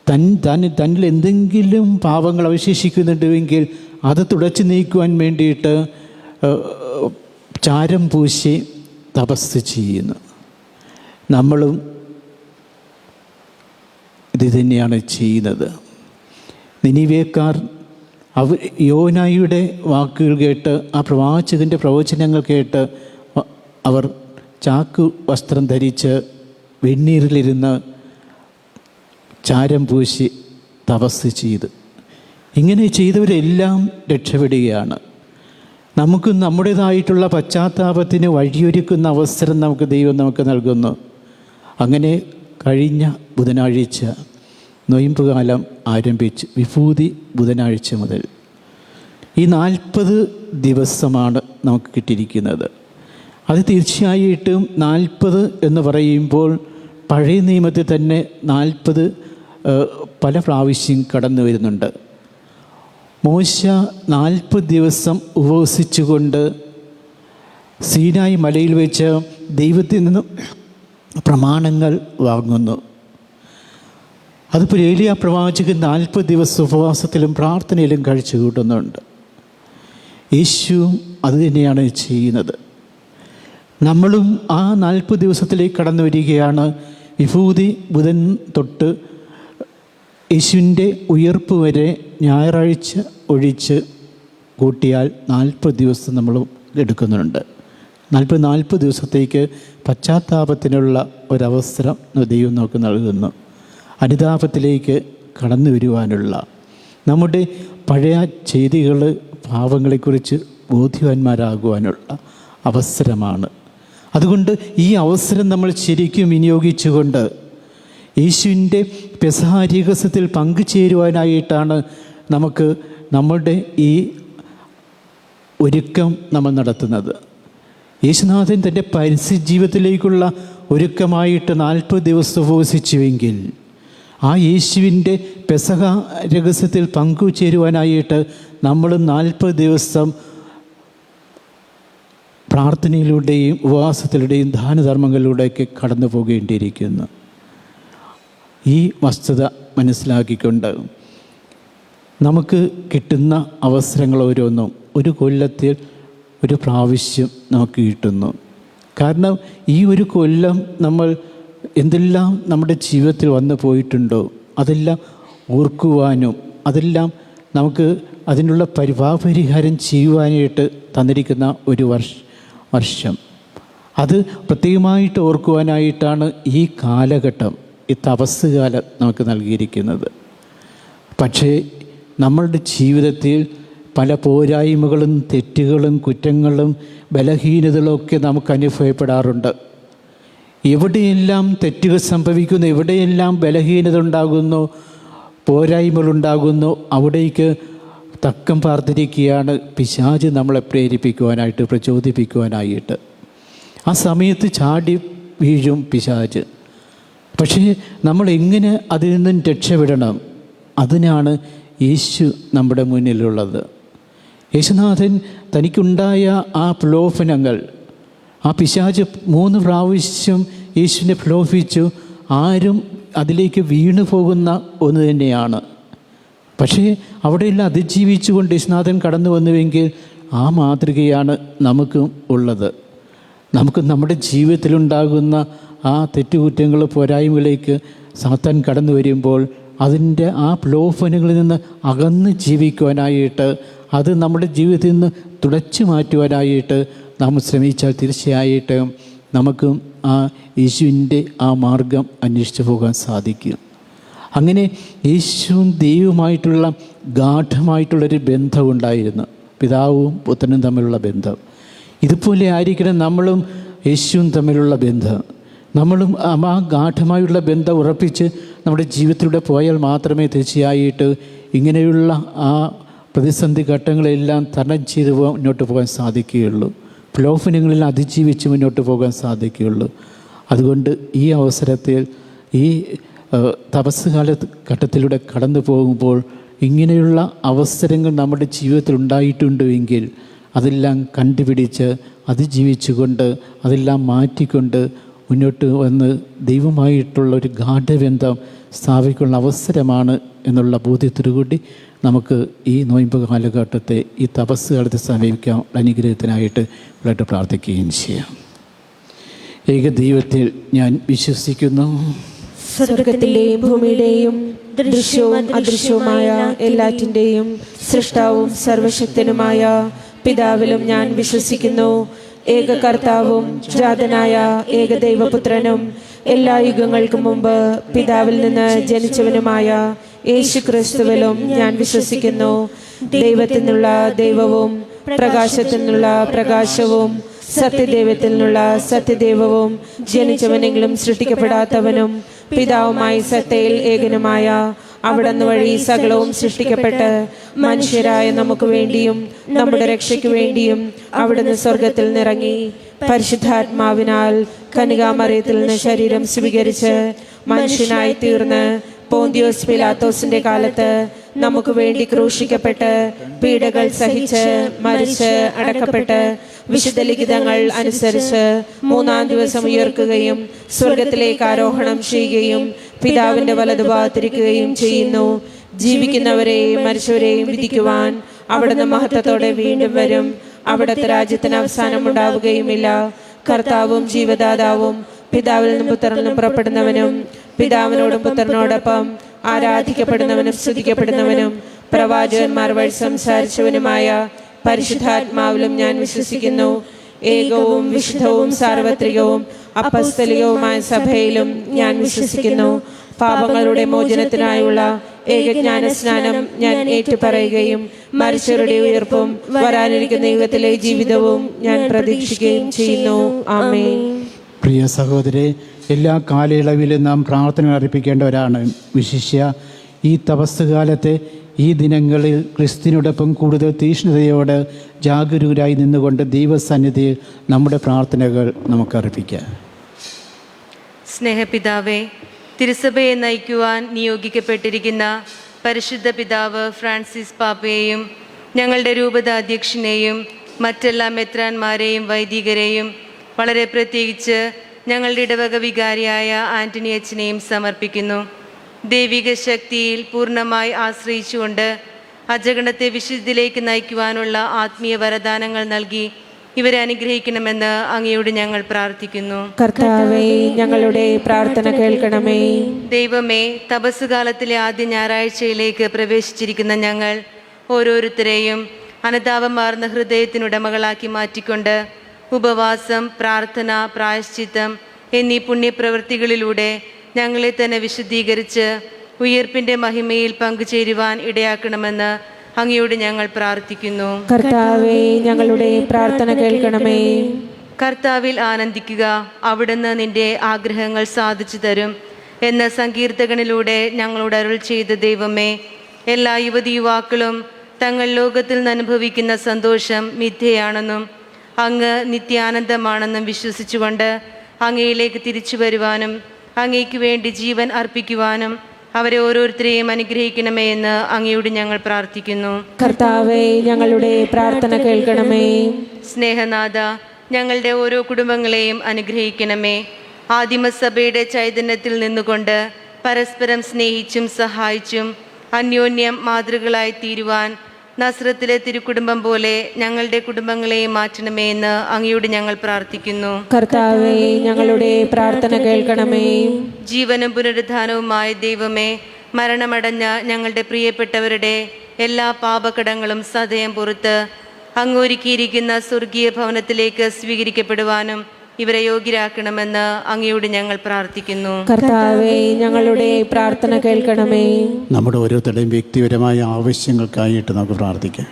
തന്നിൽ എന്തെങ്കിലും പാപങ്ങൾ അവശേഷിക്കുന്നുണ്ടെങ്കിൽ അത് തുടച്ചു നീക്കുവാൻ വേണ്ടിയിട്ട് ചാരം പൂശി തപസ് ചെയ്യുന്നു. നമ്മളും ഇത് തന്നെയാണ് ചെയ്യുന്നത്. നിനിവേക്കാർ യോനായുടെ വാക്കുകൾ കേട്ട്, ആ പ്രവാചകൻ്റെ പ്രവചനങ്ങൾ കേട്ട് അവർ ചാക്കു വസ്ത്രം ധരിച്ച് വെണ്ണീരിലിരുന്ന് ചാരം പൂശി തപസ് ചെയ്ത്, ഇങ്ങനെ ചെയ്തവരെല്ലാം രക്ഷപ്പെടുകയാണ്. നമുക്ക് നമ്മുടേതായിട്ടുള്ള പശ്ചാത്താപത്തിന് വഴിയൊരുക്കുന്ന അവസരം ദൈവം നമുക്ക് നൽകുന്നു. അങ്ങനെ കഴിഞ്ഞ ബുധനാഴ്ച നൊയിമ്പ് കാലം ആരംഭിച്ച് വിഭൂതി ബുധനാഴ്ച മുതൽ ഈ 40 ദിവസമാണ് നമുക്ക് കിട്ടിയിരിക്കുന്നത്. അത് തീർച്ചയായിട്ടും 40 എന്ന് പറയുമ്പോൾ പഴയ നിയമത്തിൽ തന്നെ 40 പല പ്രാവശ്യം കടന്നു വരുന്നുണ്ട്. മോശ 40 ദിവസം ഉപവസിച്ചുകൊണ്ട് സീനായി മലയിൽ വെച്ച് ദൈവത്തിൽ നിന്നും പ്രമാണങ്ങൾ വാങ്ങുന്നു. അതുപോലെ ഏലിയ പ്രവാചകൻ 40 ദിവസം ഉപവാസത്തിലും പ്രാർത്ഥനയിലും കഴിച്ചു കൂട്ടുന്നുണ്ട്. യേശുവും അത് തന്നെയാണ് ചെയ്യുന്നത്. നമ്മളും ആ 40 ദിവസത്തിലേക്ക് കടന്നു വരികയാണ്. വിഭൂതി ബുധൻ തൊട്ട് യേശുവിൻ്റെ ഉയർപ്പ് വരെ ഞായറാഴ്ച ഒഴിച്ച് കൂട്ടിയാൽ 40 ദിവസം നമ്മൾ എടുക്കുന്നുണ്ട്. 40 ദിവസത്തേക്ക് പശ്ചാത്താപത്തിനുള്ള ഒരവസരം ദൈവം നമുക്ക് നൽകുന്നു. അനുതാപത്തിലേക്ക് കടന്നു വരുവാനുള്ള, നമ്മുടെ പഴയ ചെയ്തികൾ പാവങ്ങളെക്കുറിച്ച് ബോധ്യവാന്മാരാകുവാനുള്ള അവസരമാണ്. അതുകൊണ്ട് ഈ അവസരം നമ്മൾ ശരിക്കും വിനിയോഗിച്ചുകൊണ്ട് യേശുവിൻ്റെ പെസഹ രഹസ്യത്തിൽ പങ്കുചേരുവാനായിട്ടാണ് നമുക്ക് നമ്മളുടെ ഈ ഒരുക്കം നമ്മൾ നടത്തുന്നത്. യേശുനാഥൻ തൻ്റെ പരിസ്ഥിതിജീവിതത്തിലേക്കുള്ള ഒരുക്കമായിട്ട് 40 ദിവസം ഉപവസിച്ചുവെങ്കിൽ ആ യേശുവിൻ്റെ പെസഹ രഹസ്യത്തിൽ പങ്കുചേരുവാനായിട്ട് നമ്മൾ 40 ദിവസം പ്രാർത്ഥനയിലൂടെയും ഉപവാസത്തിലൂടെയും ദാനധർമ്മങ്ങളിലൂടെയൊക്കെ കടന്നു പോകേണ്ടിയിരിക്കുന്നു. ഈ വസ്തുത മനസ്സിലാക്കിക്കൊണ്ട് നമുക്ക് കിട്ടുന്ന അവസരങ്ങൾ ഓരോന്നും ഒരു കൊല്ലത്തിൽ ഒരു പ്രാവശ്യം നമുക്ക് കിട്ടുന്നു. കാരണം ഈ ഒരു കൊല്ലം നമ്മൾ എന്തെല്ലാം നമ്മുടെ ജീവിതത്തിൽ വന്നു പോയിട്ടുണ്ടോ അതെല്ലാം ഓർക്കുവാനും അതെല്ലാം നമുക്ക് അതിനുള്ള പരിഹാരം ചെയ്യുവാനായിട്ട് തന്നിരിക്കുന്ന ഒരു വർഷം അത് പ്രത്യേകമായിട്ട് ഓർക്കുവാനായിട്ടാണ് ഈ കാലഘട്ടം, ഈ തപസ്സുകാലം നമുക്ക് നൽകിയിരിക്കുന്നത്. പക്ഷേ നമ്മളുടെ ജീവിതത്തിൽ പല പോരായ്മകളും തെറ്റുകളും കുറ്റങ്ങളും ബലഹീനതകളും ഒക്കെ നമുക്ക് അനുഭവപ്പെടാറുണ്ട്. എവിടെയെല്ലാം തെറ്റുകൾ സംഭവിക്കുന്നു, എവിടെയെല്ലാം ബലഹീനത ഉണ്ടാകുന്നു, പോരായ്മകളുണ്ടാകുന്നു, അവിടേക്ക് തക്കം പാർത്തിരിക്കുകയാണ് പിശാച് നമ്മളെ പ്രേരിപ്പിക്കുവാനായിട്ട്, പ്രചോദിപ്പിക്കുവാനായിട്ട്. ആ സമയത്ത് ചാടി വീഴും പിശാച്. പക്ഷേ നമ്മൾ എങ്ങനെ അതിൽ നിന്നും രക്ഷപ്പെടണം? അതിനാണ് യേശു നമ്മുടെ മുന്നിലുള്ളത്. യേശുനാഥൻ തനിക്കുണ്ടായ ആ പ്രലോഭനങ്ങൾ, ആ പിശാച് 3 പ്രാവശ്യം യേശുവിനെ പ്രലോഭിച്ചു. ആരും അതിലേക്ക് വീണു പോകുന്ന ഒന്ന് തന്നെയാണ്. പക്ഷേ അവിടെയെല്ലാം അതിജീവിച്ചുകൊണ്ട് യേശുനാഥൻ കടന്നു വന്നുവെങ്കിൽ ആ മാതൃകയാണ് നമുക്കും ഉള്ളത്. നമുക്ക് നമ്മുടെ ജീവിതത്തിലുണ്ടാകുന്ന ആ തെറ്റുകുറ്റങ്ങൾ പോരായ്മകളിലേക്ക് സാത്താൻ കടന്നു വരുമ്പോൾ അതിൻ്റെ ആ പ്രലോഭനങ്ങളിൽ നിന്ന് അകന്ന് ജീവിക്കുവാനായിട്ട്, അത് നമ്മുടെ ജീവിതത്തിൽ നിന്ന് തുടച്ചു മാറ്റുവാനായിട്ട് നാം ശ്രമിച്ചാൽ തീർച്ചയായിട്ടും നമുക്കും ആ യേശുവിൻ്റെ ആ മാർഗം അന്വേഷിച്ചു പോകാൻ സാധിക്കും. അങ്ങനെ യേശുവും ദൈവവുമായിട്ടുള്ള ഗാഠമായിട്ടുള്ളൊരു ബന്ധമുണ്ടായിരുന്നു, പിതാവും പുത്രനും തമ്മിലുള്ള ബന്ധം. ഇതുപോലെ ആയിരിക്കണം നമ്മളും യേശുവും തമ്മിലുള്ള ബന്ധം. നമ്മളും ആ ഗാഠമായുള്ള ബന്ധം ഉറപ്പിച്ച് നമ്മുടെ ജീവിതത്തിലൂടെ പോയാൽ മാത്രമേ തീർച്ചയായിട്ട് ഇങ്ങനെയുള്ള ആ പ്രതിസന്ധി ഘട്ടങ്ങളെല്ലാം തരണം ചെയ്ത് മുന്നോട്ട് പോകാൻ സാധിക്കുകയുള്ളൂ. പ്രലോഭനങ്ങളിൽ അതിജീവിച്ച് മുന്നോട്ട് പോകാൻ സാധിക്കുകയുള്ളൂ. അതുകൊണ്ട് ഈ അവസരത്തിൽ ഈ തപസ്സുകാല ഘട്ടത്തിലൂടെ കടന്നു പോകുമ്പോൾ ഇങ്ങനെയുള്ള അവസരങ്ങൾ നമ്മുടെ ജീവിതത്തിൽ ഉണ്ടായിട്ടുണ്ടെങ്കിൽ അതെല്ലാം കണ്ടുപിടിച്ച് അതിജീവിച്ചുകൊണ്ട് അതെല്ലാം മാറ്റിക്കൊണ്ട് മുന്നോട്ട് വന്ന് ദൈവമായിട്ടുള്ളൊരു ഗാഠബന്ധം സ്ഥാപിക്കാനുള്ള അവസരമാണ് എന്നുള്ള ബോധ്യത്തോടുകൂടി നമുക്ക് ഈ നോയമ്പ് കാലഘട്ടത്തെ, ഈ തപസ് കാലത്തെ സമീപിക്കാൻ അനുഗ്രഹത്തിനായിട്ട് വളരെ പ്രാർത്ഥിക്കുകയും ചെയ്യാം. ഏക ദൈവത്തിൽ ഞാൻ വിശ്വസിക്കുന്നു. സ്വർഗത്തിന്റെയും ഭൂമിയുടെയും ദൃശ്യവും അദൃശ്യവുമായ എല്ലാറ്റിൻ്റെയും സൃഷ്ടാവും സർവശക്തനുമായ പിതാവിലും ഞാൻ വിശ്വസിക്കുന്നു. ഏക കർത്താവും ജാതനായ ഏകദൈവപുത്രനും എല്ലാ യുഗങ്ങൾക്കും മുമ്പ് പിതാവിൽ നിന്ന് ജനിച്ചവനുമായ യേശു ക്രിസ്തുവിലും ഞാൻ വിശ്വസിക്കുന്നു. ദൈവത്തിൽ നിന്നുള്ള ദൈവവും പ്രകാശത്തിൽ നിന്നുള്ള പ്രകാശവും സത്യദൈവത്തിൽ നിന്നുള്ള സത്യദൈവവും ജനിച്ചവനെങ്കിലും സൃഷ്ടിക്കപ്പെടാത്തവനും പിതാവുമായി സത്തയിൽ ഏകനുമായ അവിടുന്ന് വഴി സകലവും സൃഷ്ടിക്കപ്പെട്ട് മനുഷ്യരായ നമുക്ക് വേണ്ടിയും നമ്മുടെ രക്ഷയ്ക്ക് വേണ്ടിയും അവിടുന്ന് സ്വർഗത്തിൽ നിറങ്ങി പരിശുദ്ധാത്മാവിനാൽ കന്യകാമറിയത്തിൽ നിന്ന് ശരീരം സ്വീകരിച്ച് മനുഷ്യനായി തീർന്ന് പോന്തിയോസ് പിലാത്തോസിന്റെ കാലത്ത് നമുക്ക് വേണ്ടി ക്രൂശിക്കപ്പെട്ട് പീഡകൾ സഹിച്ച് മരിച്ച് അടക്കപ്പെട്ട് വിശുദ്ധ ലിഖിതങ്ങൾ അനുസരിച്ച് 3-ാം ദിവസം ഉയർക്കുകയും സ്വർഗത്തിലേക്ക് ആരോഹണം ചെയ്യുകയും പിതാവിന്റെ വലതുഭാഗത്തിരിക്കുകയും ചെയ്യുന്നു. ജീവിക്കുന്നവരെയും മരിച്ചവരെയും വിധിക്കുവാൻ അവിടുന്ന് മഹത്വത്തോടെ വീണ്ടും വരും. അവിടുത്തെ രാജ്യത്തിന് അവസാനം ഉണ്ടാവുകയുമില്ല. കർത്താവും ജീവദാതാവും പിതാവിൽ നിന്നും പുത്രനിൽ നിന്നും പുറപ്പെടുന്നവനും പിതാവിനോടും പുത്രനോടൊപ്പം ആരാധിക്കപ്പെടുന്നവനും സ്തുതിക്കപ്പെടുന്നവനും പ്രവാചകന്മാർ വഴി സംസാരിച്ചവനുമായ പരിശുദ്ധാത്മാവിലും ഞാൻ വിശ്വസിക്കുന്നു. ഏകവും വിശുദ്ധവും സാർവത്രികവും അപ്പസ്തലികവുമായ സഭയിലും ഞാൻ വിശ്വസിക്കുന്നു. പാപങ്ങളുടെ മോചനത്തിനായുള്ള ഏകജ്ഞാന സ്നാനം ഞാൻ ഏറ്റുപറയുകയും മരിച്ചവരുടെ ഉയർപ്പും വരാനിരിക്കുന്ന യുഗത്തിലെ ജീവിതവും ഞാൻ പ്രതീക്ഷിക്കുകയും ചെയ്യുന്നു. ആമേൻ. പ്രിയ സഹോദരരെ, എല്ലാ കാലയളവിലും നാം പ്രാർത്ഥന അർപ്പിക്കേണ്ടവരാണ്. വിശിഷ്യ ഈ തപസ്സുകാലത്തെ ഈ ദിനങ്ങളിൽ ക്രിസ്തുവിനോടൊപ്പം കൂടുതൽ തീക്ഷ്ണതയോടെ ജാഗരൂകരായി നിന്നുകൊണ്ട് ദൈവസന്നിധിയിൽ നമ്മുടെ പ്രാർത്ഥനകൾ നമുക്ക് അർപ്പിക്കാം. സ്നേഹപിതാവേ, തിരുസഭയെ നയിക്കുവാൻ നിയോഗിക്കപ്പെട്ടിരിക്കുന്ന പരിശുദ്ധ പിതാവ് ഫ്രാൻസിസ് പാപ്പയെയും ഞങ്ങളുടെ രൂപത അധ്യക്ഷനെയും മറ്റെല്ലാ മെത്രാന്മാരെയും വൈദികരെയും വളരെ പ്രത്യേകിച്ച് ഞങ്ങളുടെ ഇടവക വികാരിയായ ആൻ്റണി അച്ഛനെയും സമർപ്പിക്കുന്നു. ദൈവിക ശക്തിയിൽ പൂർണ്ണമായി ആശ്രയിച്ചുകൊണ്ട് അജഗണത്തെ വിശുദ്ധിയിലേക്ക് നയിക്കുവാനുള്ള ആത്മീയ വരദാനങ്ങൾ നൽകി ഇവരെ അനുഗ്രഹിക്കണമെന്ന് അങ്ങയോട് ഞങ്ങൾ പ്രാർത്ഥിക്കുന്നു. കർത്താവേ, ഞങ്ങളുടെ പ്രാർത്ഥന കേൾക്കണമേ. ദൈവമേ, തപസ്സുകാലത്തിലെ ആദ്യ ഞായറാഴ്ചയിലേക്ക് പ്രവേശിച്ചിരിക്കുന്ന ഞങ്ങൾ ഓരോരുത്തരെയും അനുതാപമാർന്ന ഹൃദയത്തിനുടമകളാക്കി മാറ്റിക്കൊണ്ട് ഉപവാസം, പ്രാർത്ഥന, പ്രായശ്ചിത്തം എന്നീ പുണ്യപ്രവൃത്തികളിലൂടെ ഞങ്ങളെ തന്നെ വിശുദ്ധീകരിച്ച് ഉയർപ്പിൻ്റെ മഹിമയിൽ പങ്കുചേരുവാൻ ഇടയാക്കണമെന്ന് അങ്ങയോട് ഞങ്ങൾ പ്രാർത്ഥിക്കുന്നു. കർത്താവേ, ഞങ്ങളുടെ പ്രാർത്ഥന കേൾക്കണമേ. കർത്താവിൽ ആനന്ദിക്കുക, അവിടുന്ന് നിന്റെ ആഗ്രഹങ്ങൾ സാധിച്ചു തരും എന്ന സങ്കീർത്തകനിലൂടെ ഞങ്ങളോട് അരുൾ ചെയ്ത ദൈവമേ, എല്ലാ യുവതി യുവാക്കളും തങ്ങൾ ലോകത്തിൽ നിന്ന് അനുഭവിക്കുന്ന സന്തോഷം മിഥ്യയാണെന്നും അങ്ങ് നിത്യാനന്ദമാണെന്നും വിശ്വസിച്ചുകൊണ്ട് അങ്ങയിലേക്ക് തിരിച്ചു വരുവാനും അങ്ങയ്ക്ക് വേണ്ടി ജീവൻ അർപ്പിക്കുവാനും അവരെ ഓരോരുത്തരെയും അനുഗ്രഹിക്കണമേ എന്ന് അങ്ങയോട് ഞങ്ങൾ പ്രാർത്ഥിക്കുന്നു. കർത്താവേ, ഞങ്ങളുടെ പ്രാർത്ഥന കേൾക്കണമേ. സ്നേഹനാഥ, ഞങ്ങളുടെ ഓരോ കുടുംബങ്ങളെയും അനുഗ്രഹിക്കണമേ. ആദിമസഭയുടെ ചൈതന്യത്തിൽ നിന്നുകൊണ്ട് പരസ്പരം സ്നേഹിച്ചും സഹായിച്ചും അന്യോന്യം മാതൃകളായി തീരുവാൻ നസ്രത്തിലെ തിരുക്കുടുംബം പോലെ ഞങ്ങളുടെ കുടുംബങ്ങളെയും മാറ്റണമേ എന്ന് അങ്ങയോട് ഞങ്ങൾ പ്രാർത്ഥിക്കുന്നു. കർത്താവേ, ഞങ്ങളുടെ പ്രാർത്ഥന കേൾക്കണമേ. ജീവനും പുനരുദ്ധാനവുമായ ദൈവമേ, മരണമടഞ്ഞ ഞങ്ങളുടെ പ്രിയപ്പെട്ടവരുടെ എല്ലാ പാപകടങ്ങളും സദയം പുറത്ത് അങ്ങൊരുക്കിയിരിക്കുന്ന സ്വർഗീയ ഭവനത്തിലേക്ക് സ്വീകരിക്കപ്പെടുവാനും ഇവരെ യോഗ്യരാക്കണമെന്ന് അങ്ങയോട് ഞങ്ങൾ പ്രാർത്ഥിക്കുന്നു. കർത്താവേ, ഞങ്ങളുടെ പ്രാർത്ഥന കേൾക്കണമേ. നമ്മുടെ ഓരോരുത്തരുടെയും വ്യക്തിപരമായ ആവശ്യങ്ങൾക്കായിട്ട് നമുക്ക് പ്രാർത്ഥിക്കാം.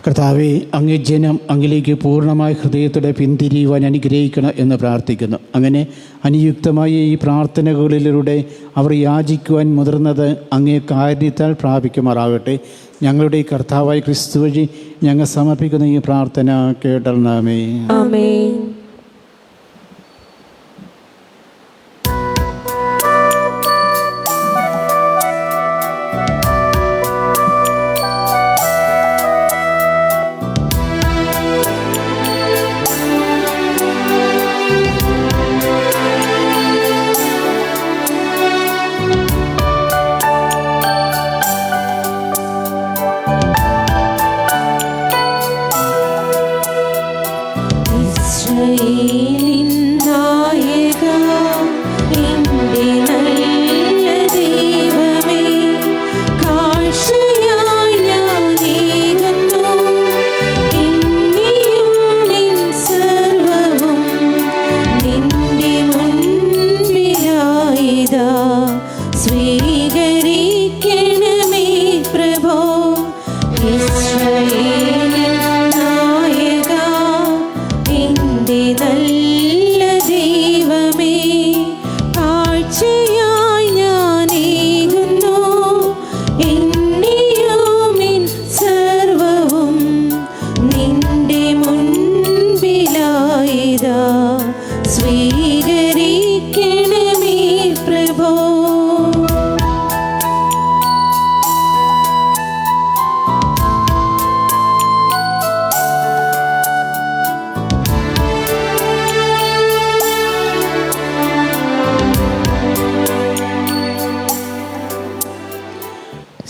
കർത്താവേ, അങ്ങേ ജനം അങ്ങിലേക്ക് പൂർണ്ണമായ ഹൃദയത്തോടെ പിന്തിരിയുവാൻ അനുഗ്രഹിക്കണം എന്ന് പ്രാർത്ഥിക്കുന്നു. അങ്ങനെ അനുയുക്തമായ ഈ പ്രാർത്ഥനകളിലൂടെ അവർ യാചിക്കുവാൻ മുതിർന്നത് അങ്ങേ കാരുണ്യത്താൽ പ്രാപിക്കുമാറാകട്ടെ. ഞങ്ങളുടെ കർത്താവായ ക്രിസ്തു വഴി ഞങ്ങൾ സമർപ്പിക്കുന്ന ഈ പ്രാർത്ഥന കേട്ടണമേ. ആമേൻ.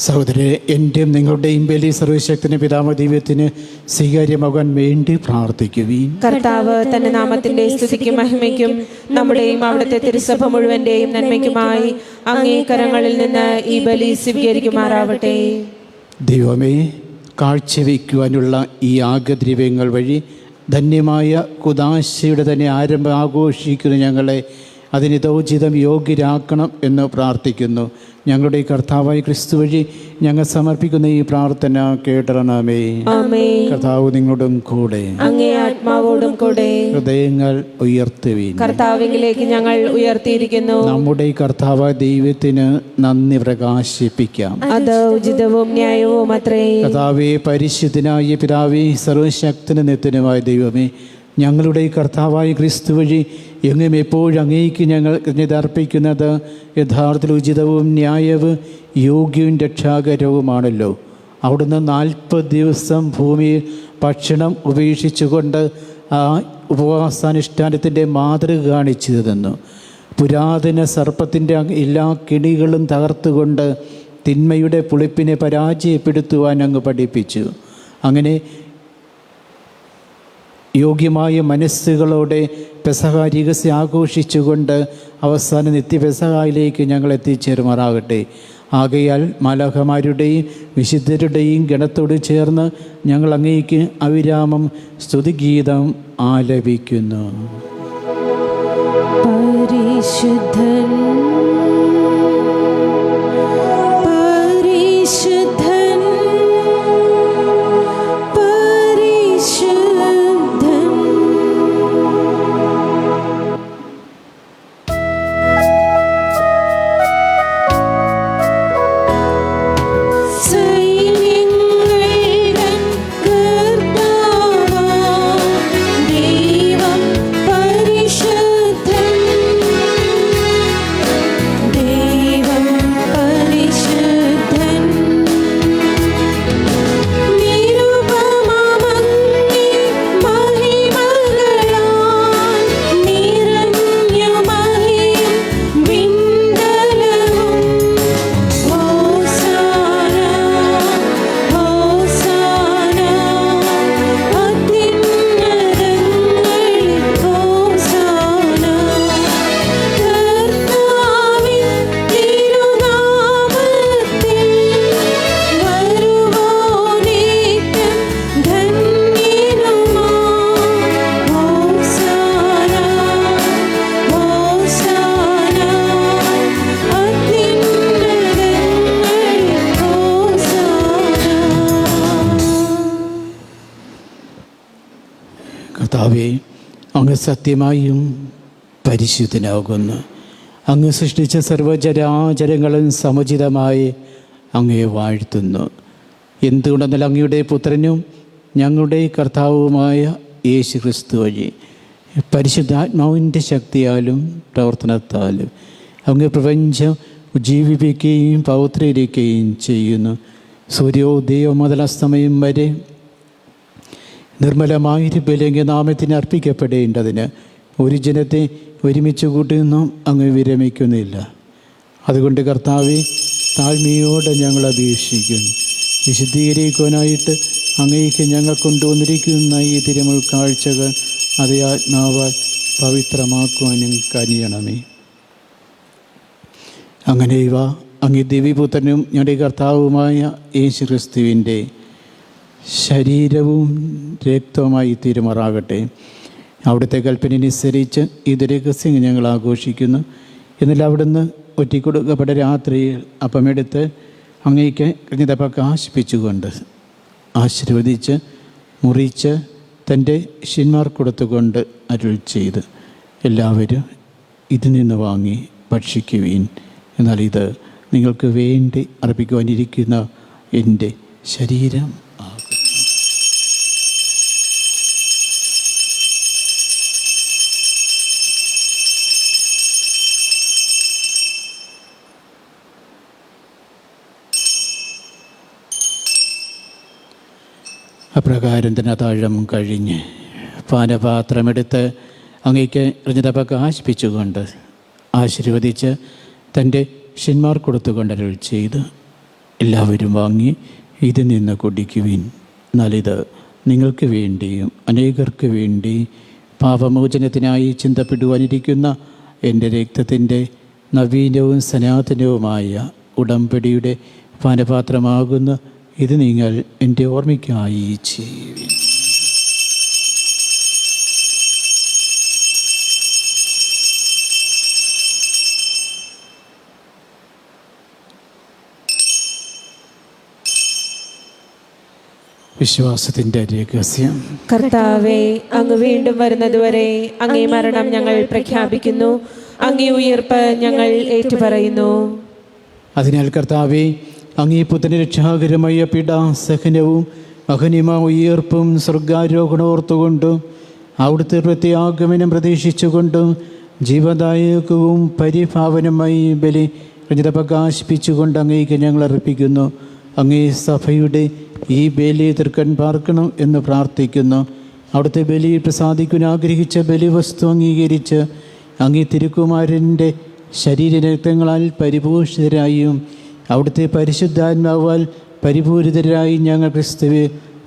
സഹോദരരെ, എൻ്റെയും നിങ്ങളുടെയും ബലി സർവശക്തന് പിതാമ ദൈവത്തിന് സ്വീകാര്യമാകാൻ വേണ്ടി പ്രാർത്ഥിക്കുവീൻ. കർത്താവ് തന്റെ നാമത്തിന്റെ സ്തുതിക്കും മഹിമയ്ക്കും നമ്മുടെയും അവിടുത്തെ തിരുസഭ മുഴുവന്റെയും നന്മയ്ക്കുമായി അങ്ങേ കരങ്ങളിൽ നിന്ന് ഈ ബലി സ്വീകരിക്കുമാറാവട്ടെ. ദൈവമേ, കാഴ്ചവെക്കുവാനുള്ള ഈ യാഗദ്രവ്യങ്ങൾ വഴി ധന്യമായ കുദാശയുടെ തന്നെ ആരംഭം ആഘോഷിക്കുന്ന ഞങ്ങളെ അതിനിതോചിതം യോഗ്യരാക്കണം എന്ന് പ്രാർത്ഥിക്കുന്നു. ഞങ്ങളുടെ കർത്താവായ ക്രിസ്തു വഴി ഞങ്ങൾ സമർപ്പിക്കുന്ന ഈ പ്രാർത്ഥന കേട്ടണമേ. കർത്താവ് നിങ്ങളോടും കൂടെ, അങ്ങേ ആത്മാവോടും കൂടെ. ഹൃദയങ്ങൾ ഉയർത്തുവീൻ. കർത്താവിലേക്ക് ഞങ്ങൾ ഉയർത്തിയിരിക്കുന്നു. നമ്മുടെ കർത്താവായ ദൈവത്തിന് നന്ദി പ്രകാശിപ്പിക്കാം. അത് ഉചിതവും ന്യായവും അത്രേ. കർത്താവേ, പരിശുദ്ധനായ പിതാവേ, സർവശക്തന് നിത്യനുമായ ദൈവമേ, ഞങ്ങളുടെ കർത്താവായ ക്രിസ്തു വഴി എങ്ങും എപ്പോഴും അങ്ങേക്ക് ഞങ്ങൾ കൃതജ്ഞതർപ്പിക്കുന്നത് യഥാർത്ഥത്തിൽ ഉചിതവും ന്യായവും യോഗ്യവും രക്ഷാകരവുമാണല്ലോ. അവിടുന്ന് 40 ദിവസം ഭൂമിയിൽ ഭക്ഷണം ഉപേക്ഷിച്ചുകൊണ്ട് ആ ഉപവാസാനുഷ്ഠാനത്തിൻ്റെ മാതൃക കാണിച്ചു തന്നു. പുരാതന സർപ്പത്തിൻ്റെ എല്ലാ കെണികളും തകർത്തുകൊണ്ട് തിന്മയുടെ പുളിപ്പിനെ പരാജയപ്പെടുത്തുവാൻ അങ്ങ് പഠിപ്പിച്ചു. അങ്ങനെ യോഗ്യമായ മനസ്സുകളോടെ പെസഹ രഹസ്യം ആഘോഷിച്ചുകൊണ്ട് അവസാന നിത്യപെസഹയിലേക്ക് ഞങ്ങൾ എത്തിച്ചേരുമാറാകട്ടെ. ആകയാൽ മാലാഖമാരുടെയും വിശുദ്ധരുടെയും ഗണത്തോട് ചേർന്ന് ഞങ്ങൾ അങ്ങേക്ക് അവിരാമം സ്തുതിഗീതം ആലപിക്കുന്നു. പരിശുദ്ധൻ പരിശുദ്ധൻ പരിശുദ്ധൻ. സൈന്യങ്ങളുടെ കർത്താവാം ദൈവം പരിശുദ്ധൻ, ദൈവം പരിശുദ്ധൻ. നിരുപമമങ്ങേ മഹിമകളാൽ നിറഞ്ഞു മഹിയും വിണ്ടലവും. ഹോസാന ഹോസാന അത്യുന്നതങ്ങളിൽ ഹോസാന. കർത്താവിൻ തിരുനാമത്തിൽ വരുവോനേറ്റം ധന്യനുമാ. ഹോസാന ഹോസാന അത്യുന്നതങ്ങളിൽ ഹോസാന. കർത്താവേ, അങ്ങ് സത്യമായും പരിശുദ്ധനാകുന്നു. അങ്ങ് സൃഷ്ടിച്ച സർവ്വചരാചരങ്ങളും സമുചിതമായി അങ്ങയെ വാഴ്ത്തുന്നു. എന്തുകൊണ്ടെന്നാൽ അങ്ങയുടെ പുത്രനും ഞങ്ങളുടെ കർത്താവുമായ യേശു ക്രിസ്തു വഴി പരിശുദ്ധാത്മാവിൻ്റെ ശക്തിയാലും പ്രവർത്തനത്താലും അങ്ങ് പ്രപഞ്ചം ഉജ്ജീവിപ്പിക്കുകയും പൗത്രീകരിക്കുകയും ചെയ്യുന്നു. സൂര്യോദയം മുതൽ അസ്തമയം വരെ നിർമ്മലമായൊരു ബലിംഗ നാമത്തിന് അർപ്പിക്കപ്പെടേണ്ടതിന് ഒരു ജനത്തെ ഒരുമിച്ച് കൂട്ടുന്നു അങ്ങ് വിരമിക്കുന്നില്ല. അതുകൊണ്ട് കർത്താവെ, താഴ്മയോടെ ഞങ്ങൾ അപേക്ഷിക്കുന്നു. വിശുദ്ധീകരിക്കുവാനായിട്ട് അങ്ങേക്ക് ഞങ്ങൾ കൊണ്ടുവന്നിരിക്കുന്ന ഈ തിരുമുൾ കാഴ്ചകൾ അതേ ആത്മാവാൽ പവിത്രമാക്കുവാനും കനിയണമേ. അങ്ങനെ ഇവ അങ്ങേ ദിവ്യപുത്രനും ഞങ്ങളുടെ കർത്താവുമായ യേശു ക്രിസ്തുവിൻ്റെ ശരീരവും രക്തവുമായി തീരുമാറാകട്ടെ. അവിടുത്തെ കൽപ്പനയനുസരിച്ച് ഇത് രഹസ്യം ഞങ്ങൾ ആഘോഷിക്കുന്നു. എന്നാൽ അവിടുന്ന് ഒറ്റിക്കൊടുക്കപ്പെട്ട രാത്രിയിൽ അപ്പമെടുത്ത് അങ്ങേക്ക് കൃതജ്ഞത പ്രകാശിപ്പിച്ചുകൊണ്ട് ആശീർവദിച്ച് മുറിച്ച് തൻ്റെ ശിഷ്യന്മാർ കൊടുത്തുകൊണ്ട് അരുൾ ചെയ്ത്, എല്ലാവരും ഇതിൽ നിന്ന് വാങ്ങി ഭക്ഷിക്കുവീൻ. എന്നാൽ ഇത് നിങ്ങൾക്ക് വേണ്ടി അർപ്പിക്കുവാനിരിക്കുന്ന എൻ്റെ ശരീരം ആകും. അപ്രകാരം തന്നെ താഴം കഴിഞ്ഞ് പാനപാത്രമെടുത്ത് അങ്ങേക്ക് കൃതജ്ഞത പ്രകാശിപ്പിച്ചുകൊണ്ട് ആശീർവദിച്ച് തൻ്റെ ശിഷ്യന്മാർ കൊടുത്തുകൊണ്ട് അരുൾ ചെയ്ത്, എല്ലാവരും വാങ്ങി ഇതിൽ നിന്ന് കുടിക്കുവിൻ. എന്നാലിത് നിങ്ങൾക്ക് വേണ്ടിയും അനേകർക്ക് വേണ്ടി പാപമോചനത്തിനായി ചിന്തപ്പെടുവാനിരിക്കുന്ന എൻ്റെ രക്തത്തിൻ്റെ നവീനവും സനാതനവുമായ ഉടമ്പടിയുടെ പാനപാത്രമാകുന്ന ഇത് നിങ്ങൾ എൻ്റെ ഓർമ്മയ്ക്കായി ചെയ്യുവിൻ. വിശ്വാസത്തിൻ്റെ രഹസ്യം. കർത്താവേ, അങ്ങ് വീണ്ടും വരുന്നതുവരെ അങ്ങേ മരണം ഞങ്ങൾ പ്രഖ്യാപിക്കുന്നു, അങ്ങേ ഉയർപ്പ് ഞങ്ങൾ ഏറ്റുപറയുന്നു. അതിനാൽ കർത്താവേ, അങ്ങേ പുത്രൻ്റെ രക്ഷാകരമായ പീഡാസഹനവും മഹനീയമായ ഉയർപ്പും സ്വർഗാരോഹണോർത്തുകൊണ്ടും അവിടുത്തെ പ്രത്യാഗമനം പ്രതീക്ഷിച്ചുകൊണ്ടും ജീവദായകവും പരിഭാവനമായി ബലി കൃതജ്ഞത പ്രകാശിപ്പിച്ചുകൊണ്ട് അങ്ങേക്ക് ഞങ്ങൾ അർപ്പിക്കുന്നു. അങ്ങേ സഭയുടെ ഈ ബലി തൃക്കൺ പാർക്കണം എന്ന് പ്രാർത്ഥിക്കുന്നു. അവിടുത്തെ ബലിയിൽ പ്രസാദിക്കുവാൻ ആഗ്രഹിച്ച ബലിവസ്തു അംഗീകരിച്ച് അങ്ങേ തിരുക്കുമാരൻ്റെ ശരീരരക്തങ്ങളാൽ പരിപോഷിതരായും അവിടുത്തെ പരിശുദ്ധാത്മാവാൽ പരിപൂരിതരായി ഞങ്ങൾ ക്രിസ്തുവെ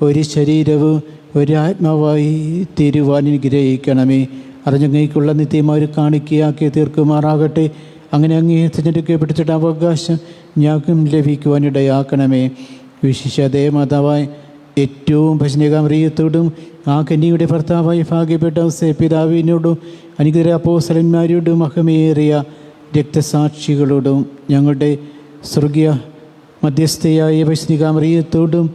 ഒരു ശരീരവും ഒരാത്മാവായി തീരുവാൻ അനുഗ്രഹിക്കണമേ. അറിഞ്ഞങ്ങേക്കുള്ള നിത്യമായ കാണിക്കയാക്കി തീർക്കുമാറാകട്ടെ. അങ്ങനെ അങ്ങേ തിരഞ്ഞെടുക്കപ്പെട്ടിട്ട് അവകാശം ഞങ്ങൾക്കും ലഭിക്കുവാനിടയാക്കണമേ. വിശിഷ്ടതേ മാതാവായി ഏറ്റവും ഭജനകാമറിയത്തോടും ആ കന്യയുടെ ഭർത്താവായി ഭാഗ്യപ്പെട്ട പിതാവിനോടും അനുഗ്രഹ അപ്പോസ്തലന്മാരോടും മഹമേറിയ രക്തസാക്ഷികളോടും ഞങ്ങളുടെ സ്വർഗീയ മധ്യസ്ഥയായ ഭജനികാമറിയത്തോടും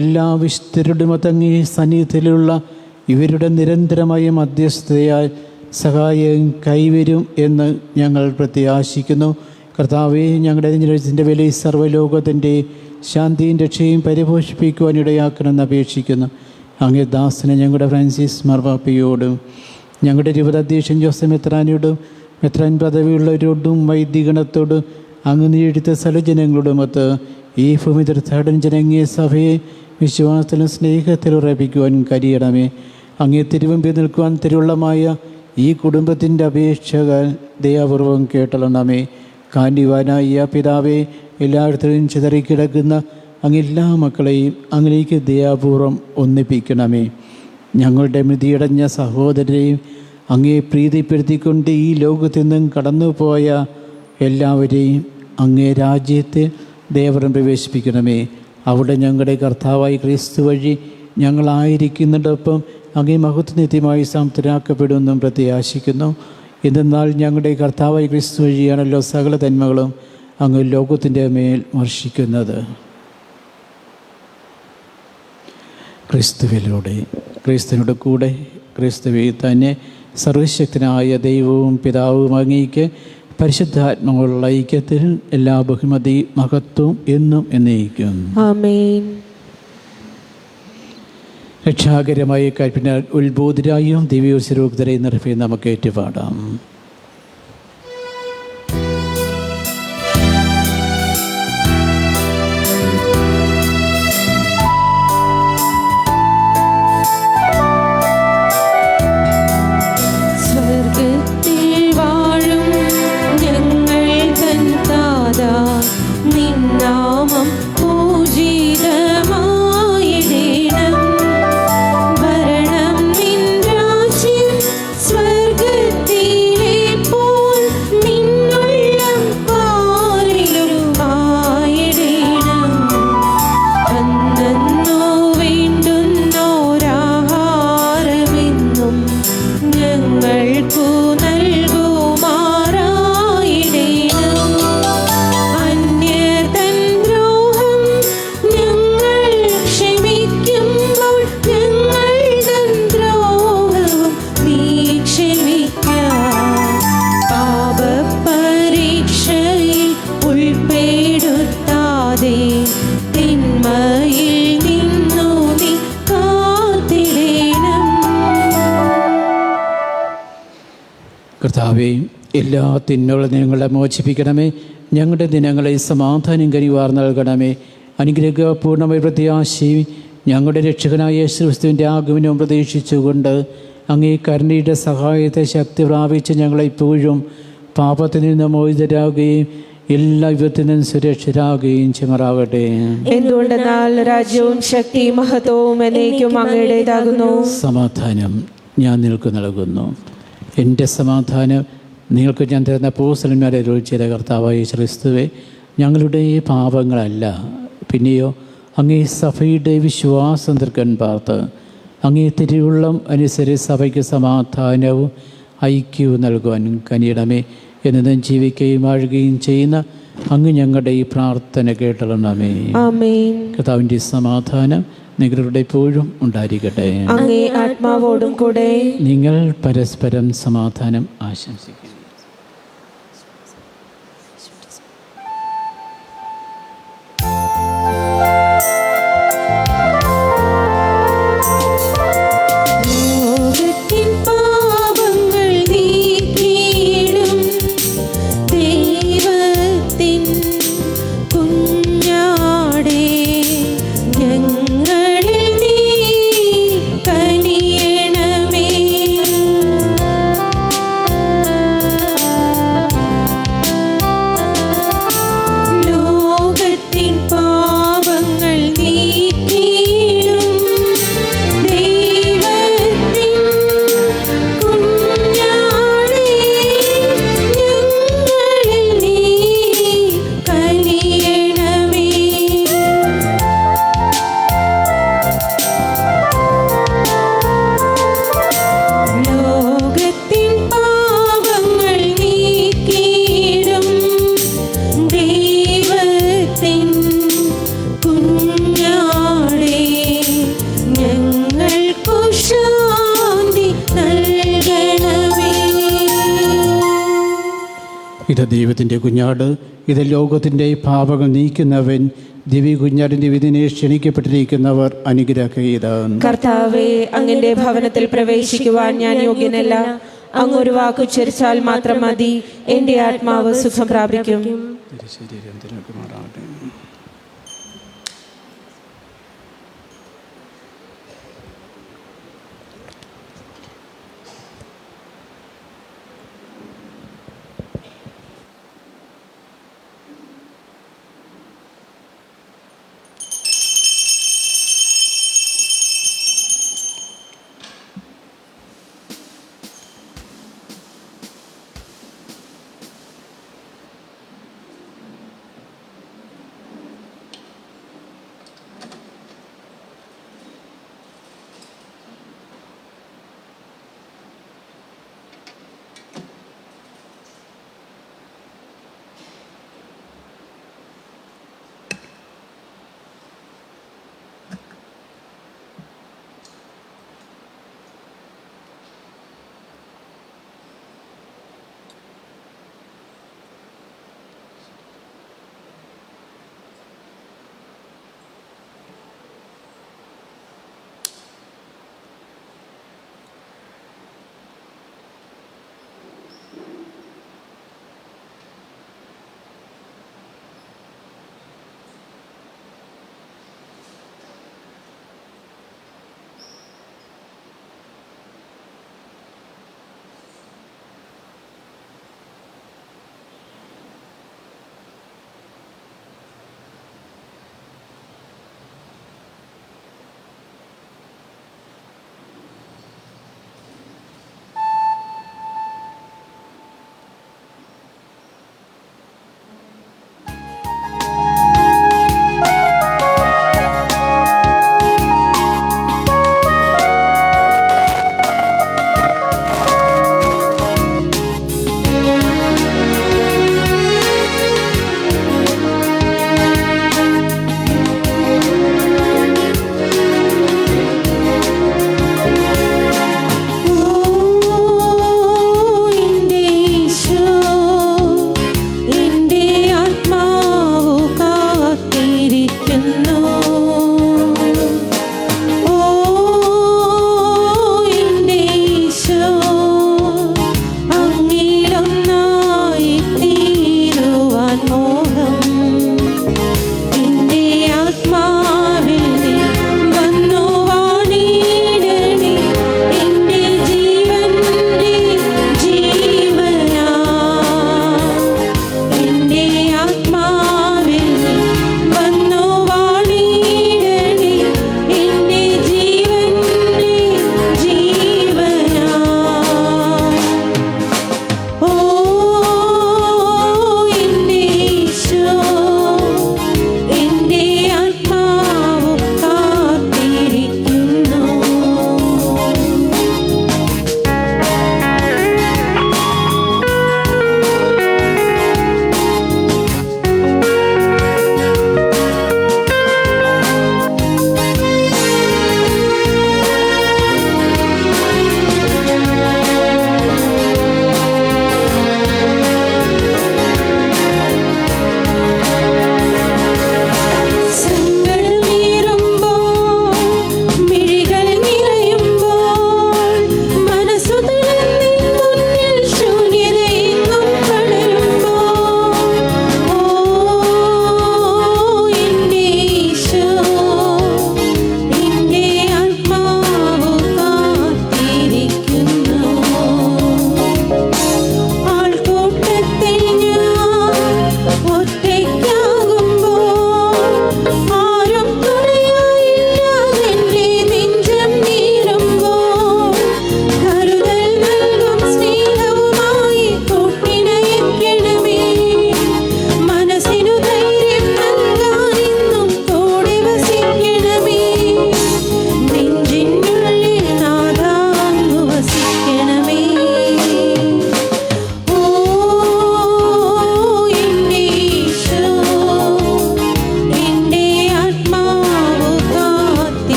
എല്ലാ വിശുദ്ധരോടും അതങ്ങേ സന്നിധിയിലുള്ള ഇവരുടെ നിരന്തരമായ മധ്യസ്ഥതയാൽ സഹായം കൈവരും എന്ന് ഞങ്ങൾ പ്രത്യാശിക്കുന്നു. കർത്താവെ, ഞങ്ങളുടെ നെഞ്ചിൻ്റെ വില സർവ്വലോകത്തിൻ്റെ ശാന്തിയും രക്ഷയും പരിപോഷിപ്പിക്കുവാനിടയാക്കണമെന്ന് അപേക്ഷിക്കുന്നു. അങ്ങേ ദാസനെ ഞങ്ങളുടെ ഫ്രാൻസിസ് മാർപ്പാപ്പയോടും ഞങ്ങളുടെ രൂപതാധ്യക്ഷൻ ജോസഫ് മെത്രാനോടും മെത്രാൻ പദവിയുള്ളവരോടും വൈദികണത്തോടും അങ്ങ് നീടുത്ത സകലജനങ്ങളോടുമൊത്ത് ഈ ഭൂമി തീർത്ഥാടനം ജനങ്ങിയ സഭയെ വിശ്വാസത്തിലും സ്നേഹത്തിലും ഉറപ്പിക്കുവാൻ കഴിയണമേ. അങ്ങേ തിരുവമ്പിൽ നിൽക്കുവാൻ തിരുവുള്ളമായ ഈ കുടുംബത്തിൻ്റെ അപേക്ഷകൾ ദയാപൂർവം കേട്ടളണമേ. കാന്യവാനായ പിതാവേ, എല്ലായിടത്തിലും ചിതറിക്കിടക്കുന്ന അങ്ങെല്ലാ മക്കളെയും അങ്ങേക്ക് ദയാപൂർവം ഒന്നിപ്പിക്കണമേ. ഞങ്ങളുടെ മൃതിയടഞ്ഞ സഹോദരരെയും അങ്ങേ പ്രീതിപ്പെടുത്തിക്കൊണ്ട് ഈ ലോകത്തു നിന്നും കടന്നുപോയ എല്ലാവരെയും അങ്ങേ രാജ്യത്തെ ദേവരം പ്രവേശിപ്പിക്കണമേ. അവിടെ ഞങ്ങളുടെ കർത്താവായി ക്രിസ്തു വഴി ഞങ്ങളായിരിക്കുന്നിടൊപ്പം അങ്ങേ മഹത്വനിത്യമായി സംതൃപ്തരാക്കപ്പെടുമെന്നും പ്രത്യാശിക്കുന്നു. എന്തെന്നാൽ ഞങ്ങളുടെ കർത്താവായി ക്രിസ്തു വഴിയാണല്ലോ സകല തന്മകളും അങ്ങ് ലോകത്തിൻ്റെ മേൽ വർഷിക്കുന്നത്. ക്രിസ്തുവിലൂടെ, ക്രിസ്തുവിനോട് കൂടെ, ക്രിസ്തുവിൽ തന്നെ സർവശക്തനായ ദൈവവും പിതാവും അങ്ങേക്ക് പരിശുദ്ധാത്മാവുള്ള ഐക്യത്തിൽ എല്ലാ ബഹുമതി മഹത്വവും എന്നും എന്നേക്കും. ആമേൻ. രക്ഷാകരമായ കൽപ്പന ഉത്ബോധരായും ദിവ്യോത്സരോക്തരെ നിർഭയം നമുക്ക് ഏറ്റുപാടാം. കർത്താവേ, എല്ലാ തിന്മകളും ഞങ്ങളെ മോചിപ്പിക്കണമേ. ഞങ്ങളുടെ ദിനങ്ങളെ സമാധാനം കനിവാർ നൽകണമേ. അനുഗ്രഹപൂർണ്ണമായ പ്രത്യാശയും ഞങ്ങളുടെ രക്ഷകനായ യേശുക്രിസ്തുവിൻ്റെ ആഗമനവും പ്രതീക്ഷിച്ചുകൊണ്ട് അങ്ങേ കരുണയുടെ സഹായത്തെ ശക്തി പ്രാപിച്ച് ഞങ്ങളെപ്പോഴും പാപത്തിൽ നിന്ന് മോചിതരാകുകയും എല്ലാ വിപത്തിൽ നിന്നും സുരക്ഷിതരാകുകയും ചെയ്യുമാറാകട്ടെ. എന്തുകൊണ്ടെന്നാൽ രാജ്യവും ശക്തിയും മഹത്വവും എന്നേക്കും അങ്ങയുടേതാകുന്നു. സമാധാനം ഞാൻ നിങ്ങൾക്ക് നൽകുന്നു. എൻ്റെ സമാധാനം നിങ്ങൾക്ക് ഞാൻ തരുന്ന അപ്പോസ്തലന്മാരെ ചെയ്ത കർത്താവായ ക്രിസ്തുവേ, ഞങ്ങളുടെ പാപങ്ങളല്ല, പിന്നെയോ അങ്ങേ സഭയുടെ വിശ്വാസം തീർക്കാൻ പാർത്ത് അങ്ങേ തിരുവുള്ളം അനുസരിച്ച് സഭയ്ക്ക് സമാധാനവും ഐക്യവും നൽകുവാൻ കനിയണമേ. എന്നും ജീവിക്കുകയും വാഴുകയും ചെയ്യുന്ന അങ്ങ് ഞങ്ങളുടെ ഈ പ്രാർത്ഥന കേട്ടളണമേ. ആമേൻ. കർത്താവിൻ്റെ സമാധാനം നിങ്ങളുടെ എപ്പോഴും ഉണ്ടായിരിക്കട്ടെ. അങ്ങേ ആത്മാവോടും കൂടെ. നിങ്ങൾ പരസ്പരം സമാധാനം ആശംസിക്കുന്നു. ദൈവത്തിൻ്റെ കുഞ്ഞാട്, ഇത് ലോകത്തിൻ്റെ പാപങ്ങൾ നീക്കുന്നവൻ. ദിവ്യ കുഞ്ഞാടിൻ്റെ വിധിനെ ക്ഷണിക്കപ്പെട്ടിരിക്കുന്നവർ അനുഗ്രഹീതൻ. കർത്താവെ, അങ്ങന്റെ ഭവനത്തിൽ പ്രവേശിക്കുവാൻ ഞാൻ യോഗ്യനല്ല. അങ്ങൊരു വാക്കുച്ചരിച്ചാൽ മാത്രം മതി, എന്റെ ആത്മാവ് സുഖം പ്രാപിക്കും.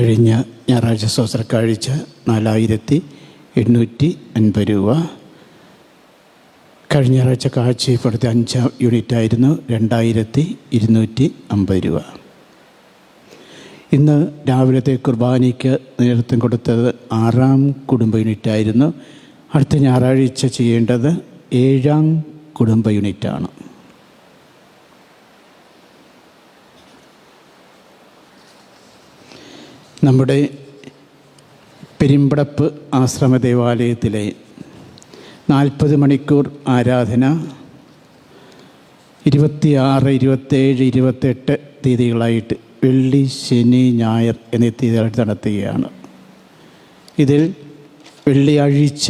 കഴിഞ്ഞ ഞായറാഴ്ച സ്വസ്ത്രക്കാഴ്ച 4850 രൂപ. കഴിഞ്ഞ ഞായറാഴ്ച കാഴ്ചപ്പെടുത്തിയ 5 യൂണിറ്റായിരുന്നു 2250 രൂപ. ഇന്ന് രാവിലത്തെ കുർബാനയ്ക്ക് നേതൃത്വം കൊടുത്തത് 6 കുടുംബ യൂണിറ്റായിരുന്നു. അടുത്ത ഞായറാഴ്ച ചെയ്യേണ്ടത് 7 കുടുംബ യൂണിറ്റാണ്. നമ്മുടെ പെരുമ്പടപ്പ് ആശ്രമ ദേവാലയത്തിലെ 40 മണിക്കൂർ ആരാധന 26, 27, 28 തീയതികളായിട്ട് വെള്ളി, ശനി, ഞായർ എന്നീ തീയതികളായിട്ട് നടത്തുകയാണ്. ഇതിൽ വെള്ളിയാഴ്ച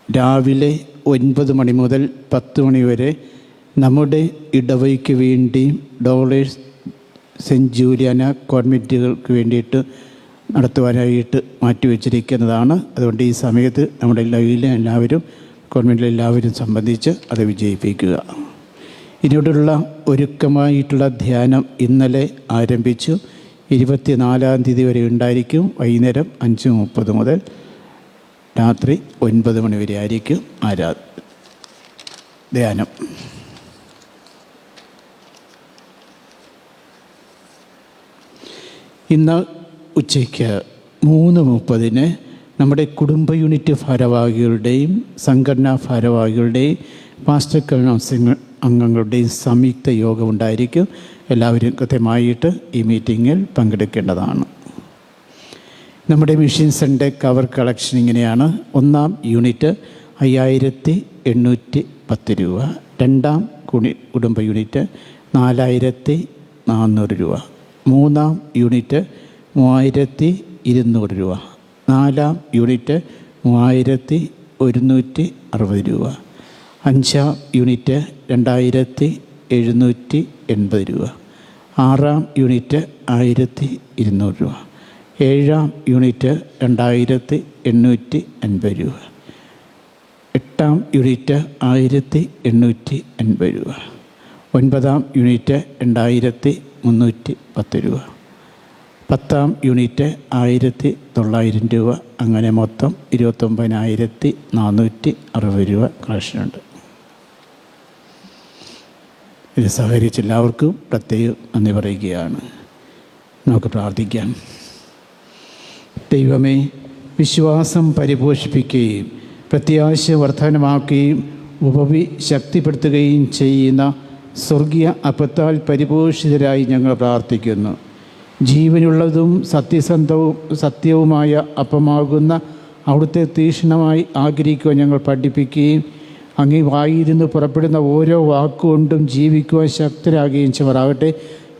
രാവിലെ 9 മണി മുതൽ 10 മണി വരെ നമ്മുടെ ഇടവയ്ക്ക് വേണ്ടി ഡോളേഴ്സ് സെൻറ്റ് ജൂലിയാന കോൺവെൻറ്റുകൾക്ക് വേണ്ടിയിട്ട് നടത്തുവാനായിട്ട് മാറ്റിവെച്ചിരിക്കുന്നതാണ്. അതുകൊണ്ട് ഈ സമയത്ത് നമ്മുടെ എല്ലാവരും കോൺവെൻറ്റിലെല്ലാവരും സംബന്ധിച്ച് അത് വിജയിപ്പിക്കുക. ഇതിനോടുള്ള ഒരുക്കമായിട്ടുള്ള ധ്യാനം ഇന്നലെ ആരംഭിച്ചു. 24-ാം തീയതി വരെ ഉണ്ടായിരിക്കും. വൈകുന്നേരം 5:30 മുതൽ രാത്രി 9 മണി വരെ ആയിരിക്കും ധ്യാനം. ഇന്ന് ഉച്ചയ്ക്ക് 3:30 നമ്മുടെ കുടുംബ യൂണിറ്റ് ഭാരവാഹികളുടെയും സംഘടനാ ഭാരവാഹികളുടെയും മാസ്റ്റർ കൗൺസിൽ അംഗങ്ങളുടെയും സംയുക്ത യോഗം ഉണ്ടായിരിക്കും. എല്ലാവരും കൃത്യമായിട്ട് ഈ മീറ്റിങ്ങിൽ പങ്കെടുക്കേണ്ടതാണ്. നമ്മുടെ മിഷൻസിൻ്റെ കവർ കളക്ഷൻ ഇങ്ങനെയാണ്. 1-ാം യൂണിറ്റ് 5810 രൂപ. 2-ാം കുടുംബ യൂണിറ്റ് 4400 രൂപ. 3-ാം യൂണിറ്റ് 3200 രൂപ. 4-ാം യൂണിറ്റ് 3160 രൂപ. 5-ാം യൂണിറ്റ് 2780 രൂപ. 6-ാം യൂണിറ്റ് 1200 രൂപ. 7-ാം യൂണിറ്റ് 2850 രൂപ. 8-ാം യൂണിറ്റ് 1850 രൂപ. 9-ാം യൂണിറ്റ് 2310 രൂപ. 10-ാം യൂണിറ്റ് 1900 രൂപ. അങ്ങനെ മൊത്തം 29460 രൂപ കളക്ഷനുണ്ട്. ഇത് സഹകരിച്ച എല്ലാവർക്കും പ്രത്യേകം നന്ദി പറയുകയാണ്. നമുക്ക് പ്രാർത്ഥിക്കാം. ദൈവമേ, വിശ്വാസം പരിപോഷിപ്പിക്കുകയും പ്രത്യാശ വർധനമാക്കുകയും ഉപവി ശക്തിപ്പെടുത്തുകയും ചെയ്യുന്ന സ്വർഗീയ അപ്പത്താൽ പരിപോഷിതരായി ഞങ്ങൾ പ്രാർത്ഥിക്കുന്നു. ജീവനുള്ളതും സത്യവുമായ അപ്പമാകുന്ന അവിടുത്തെ തീക്ഷ്ണമായി ആഗ്രഹിക്കുവാൻ ഞങ്ങൾ പഠിപ്പിക്കുകയും അങ്ങേ വായിരുന്ന് പുറപ്പെടുന്ന ഓരോ വാക്കുകൊണ്ടും ജീവിക്കുവാൻ ശക്തരാകുകയും ചെയ്യുമാറാകട്ടെ.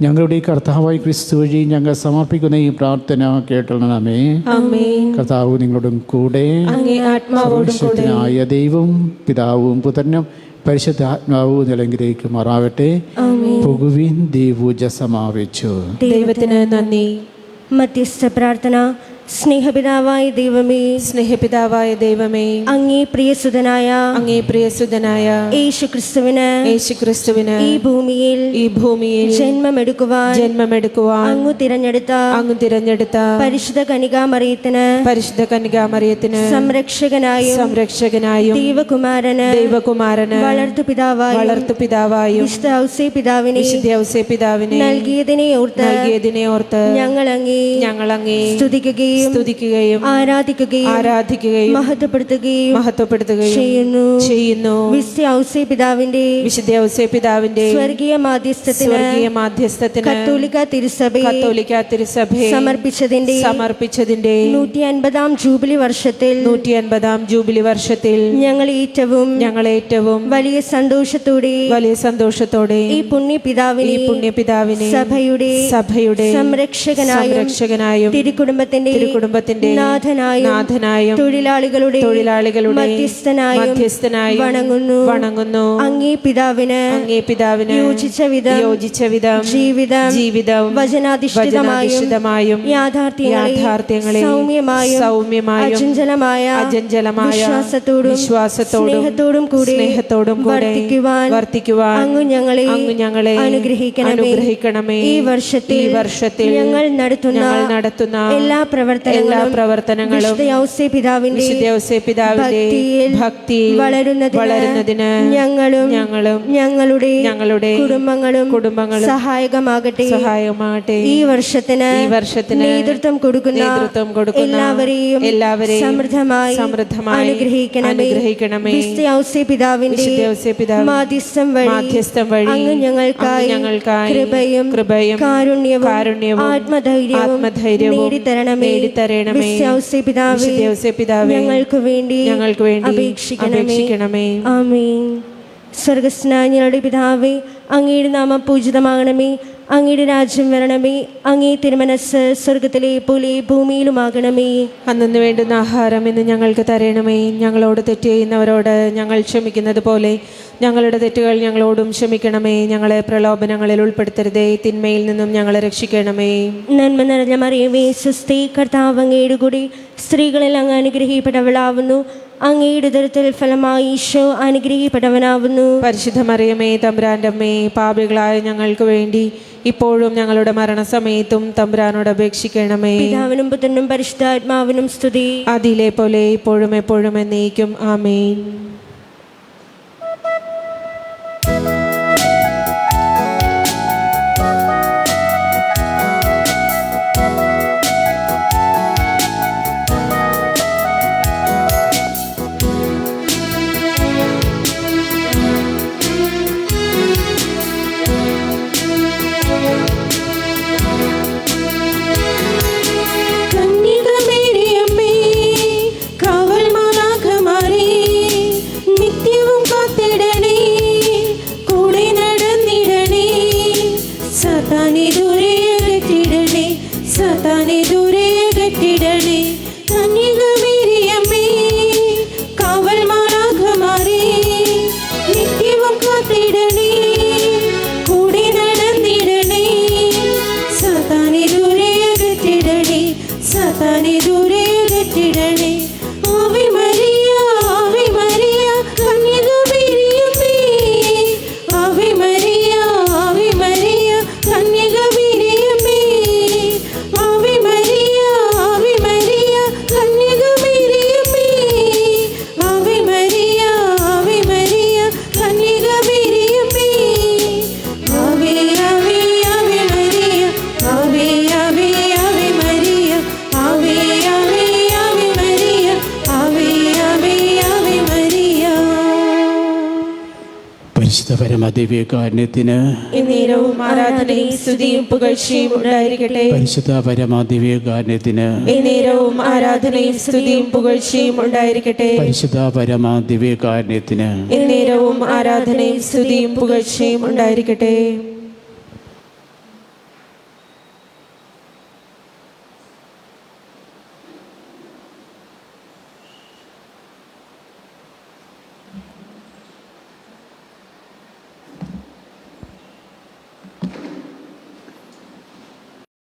ഞങ്ങളുടെ കർത്താവായ ക്രിസ്തു വഴി ഞങ്ങൾ സമർപ്പിക്കുന്ന ഈ പ്രാർത്ഥന കേട്ടണമേ. കർത്താവ് നിങ്ങളോടും കൂടെ. സർവ്വശക്തനായ ദൈവം പിതാവും പുത്രനും പരിശുദ്ധാത്മാവും നിലങ്കിലേക്കുമാറാകട്ടെ. പോകുവിൻ, ദൈവപൂജ സമാപിച്ചു. ദൈവത്തിന് നന്ദി. മധ്യസ്ഥ പ്രാർത്ഥന. സ്നേഹപിതാവായ ദൈവമേ, സ്നേഹപിതാവായ ദൈവമേ, അങ്ങേ പ്രിയസുതനായ യേശുക്രിസ്തുവിന് ഈ ഭൂമിയിൽ ജന്മമെടുക്കുവാൻ അങ്ങ് തിരഞ്ഞെടുത്ത പരിശുദ്ധ കന്യകാമറിയത്തിന് സംരക്ഷകനായും ദൈവകുമാരന് വളർത്തുപിതാവായും വിശുദ്ധ ഔസേപിതാവിനെ നൽകിയതിനെ ഓർത്ത് ഞങ്ങൾ അങ്ങേ സ്തുതിക്കുകയും ആരാധിക്കുകയും മഹത്വപ്പെടുത്തുകയും ചെയ്യുന്നു. വിശുദ്ധ ഔസേപിതാവിന്റെ സ്വർഗീയ മാധ്യസ്ഥത്തിന് കത്തോലിക്ക തിരുസഭയെ സമർപ്പിച്ചതിന്റെ 150-ാം ജൂബിലി വർഷത്തിൽ ഞങ്ങൾ ഏറ്റവും വലിയ സന്തോഷത്തോടെ ഈ പുണ്യപിതാവിനെ സഭയുടെ സംരക്ഷകനായും തിരുക്കുടുംബത്തിന്റെ നാഥനായും തൊഴിലാളികളുടെ മധ്യസ്ഥനായും വണങ്ങുന്നു. അങ്ങേ പിതാവിന് യോജിച്ച വിധം ജീവിതം വചനാധിഷ്ഠിതമായും യാഥാർത്ഥ്യങ്ങളെ സൗമ്യമായും അചഞ്ചലമായ വിശ്വാസത്തോടും കൂടി വർത്തിക്കുവാൻ അങ്ങ് ഞങ്ങളെ അനുഗ്രഹിക്കണമേ. ഈ വർഷത്തിൽ ഞങ്ങൾ നടത്തുന്ന എല്ലാ പ്രവർത്തനങ്ങളും ഭക്തിയിൽ വളരുന്നതിന് ഞങ്ങളുടെ കുടുംബങ്ങളും സഹായകമാകട്ടെ. ഈ വർഷത്തിന് നേതൃത്വം കൊടുക്കുന്ന എല്ലാവരെയും സമൃദ്ധമായി അനുഗ്രഹിക്കണമേ. പിതാവിന്റെ മാധ്യസ്ഥം വഴി അങ്ങ് ഞങ്ങൾക്കായി കൃപയും കാരുണ്യവും ആത്മധൈര്യവും നേടിത്തരണമേ. പിതാവേ ഞങ്ങൾക്ക് വേണ്ടി അപേക്ഷിക്കണമേ. ആമേൻ. സ്വർഗസ്നായ ഞങ്ങളുടെ പിതാവേ, അങ്ങയുടെ നാമം പൂജിതമാകണമേ. അങ്ങയുടെ രാജ്യം വരണമേ. അങ്ങേ തിരുമനസ് സ്വർഗത്തിലെ പോലെ ഭൂമിയിലുമാകണമേ. അന്നു വേണ്ടുന്ന ആഹാരം ഇന്ന് ഞങ്ങൾക്ക് തരണമേ. ഞങ്ങളോട് തെറ്റ് ചെയ്യുന്നവരോട് ഞങ്ങൾ ക്ഷമിക്കുന്നത് പോലെ ഞങ്ങളുടെ തെറ്റുകൾ ഞങ്ങളോടും ക്ഷമിക്കണമേ. ഞങ്ങളെ പ്രലോഭനങ്ങളിൽ ഉൾപ്പെടുത്തരുതേ, തിന്മയിൽ നിന്നും ഞങ്ങളെ രക്ഷിക്കണമേ. നന്മ നിറഞ്ഞ മറിയമേ, സ്വസ്തി, കർത്താവ് അങ്ങയുടെ കൂടി സ്ത്രീകളിൽ അങ്ങ് അനുഗ്രഹിക്കപ്പെട്ടവളാവുന്നു. അങ്ങയുടെ ഉദരത്തിൽ ഫലമായി ഈശോ അനുഗ്രഹിക്കപ്പെട്ടവനാവുന്നു. പരിശുദ്ധ മറിയമേ, തമ്പുരാന്റെ അമ്മേ, പാപികളായ ഞങ്ങൾക്ക് വേണ്ടി ഇപ്പോഴും ഞങ്ങളുടെ മരണസമയത്തും തമ്പുരാനോട് അപേക്ഷിക്കണമേ. പിതാവിനും പുത്രനും പരിശുദ്ധാത്മാവിനും സ്തുതി. അതിലെ പോലെ ഇപ്പോഴും എപ്പോഴും എന്നേക്കും. ആമേൻ. പരമദിവ്യകാരുണ്യത്തിന് എന്നേരവും ആരാധനയും സ്തുതിയും പുകഴ്ചയും ഉണ്ടായിരിക്കട്ടെ. പരിശുദ്ധ പരമദിവ്യകാരുണ്യത്തിന് എന്നേരവും ആരാധനയും സ്തുതിയും പുകഴ്ചയും ഉണ്ടായിരിക്കട്ടെ. പരിശുദ്ധ പരമദിവ്യകാരുണ്യത്തിന് എന്നേരവും ആരാധനയും സ്തുതിയും പുകഴ്ചയും ഉണ്ടായിരിക്കട്ടെ.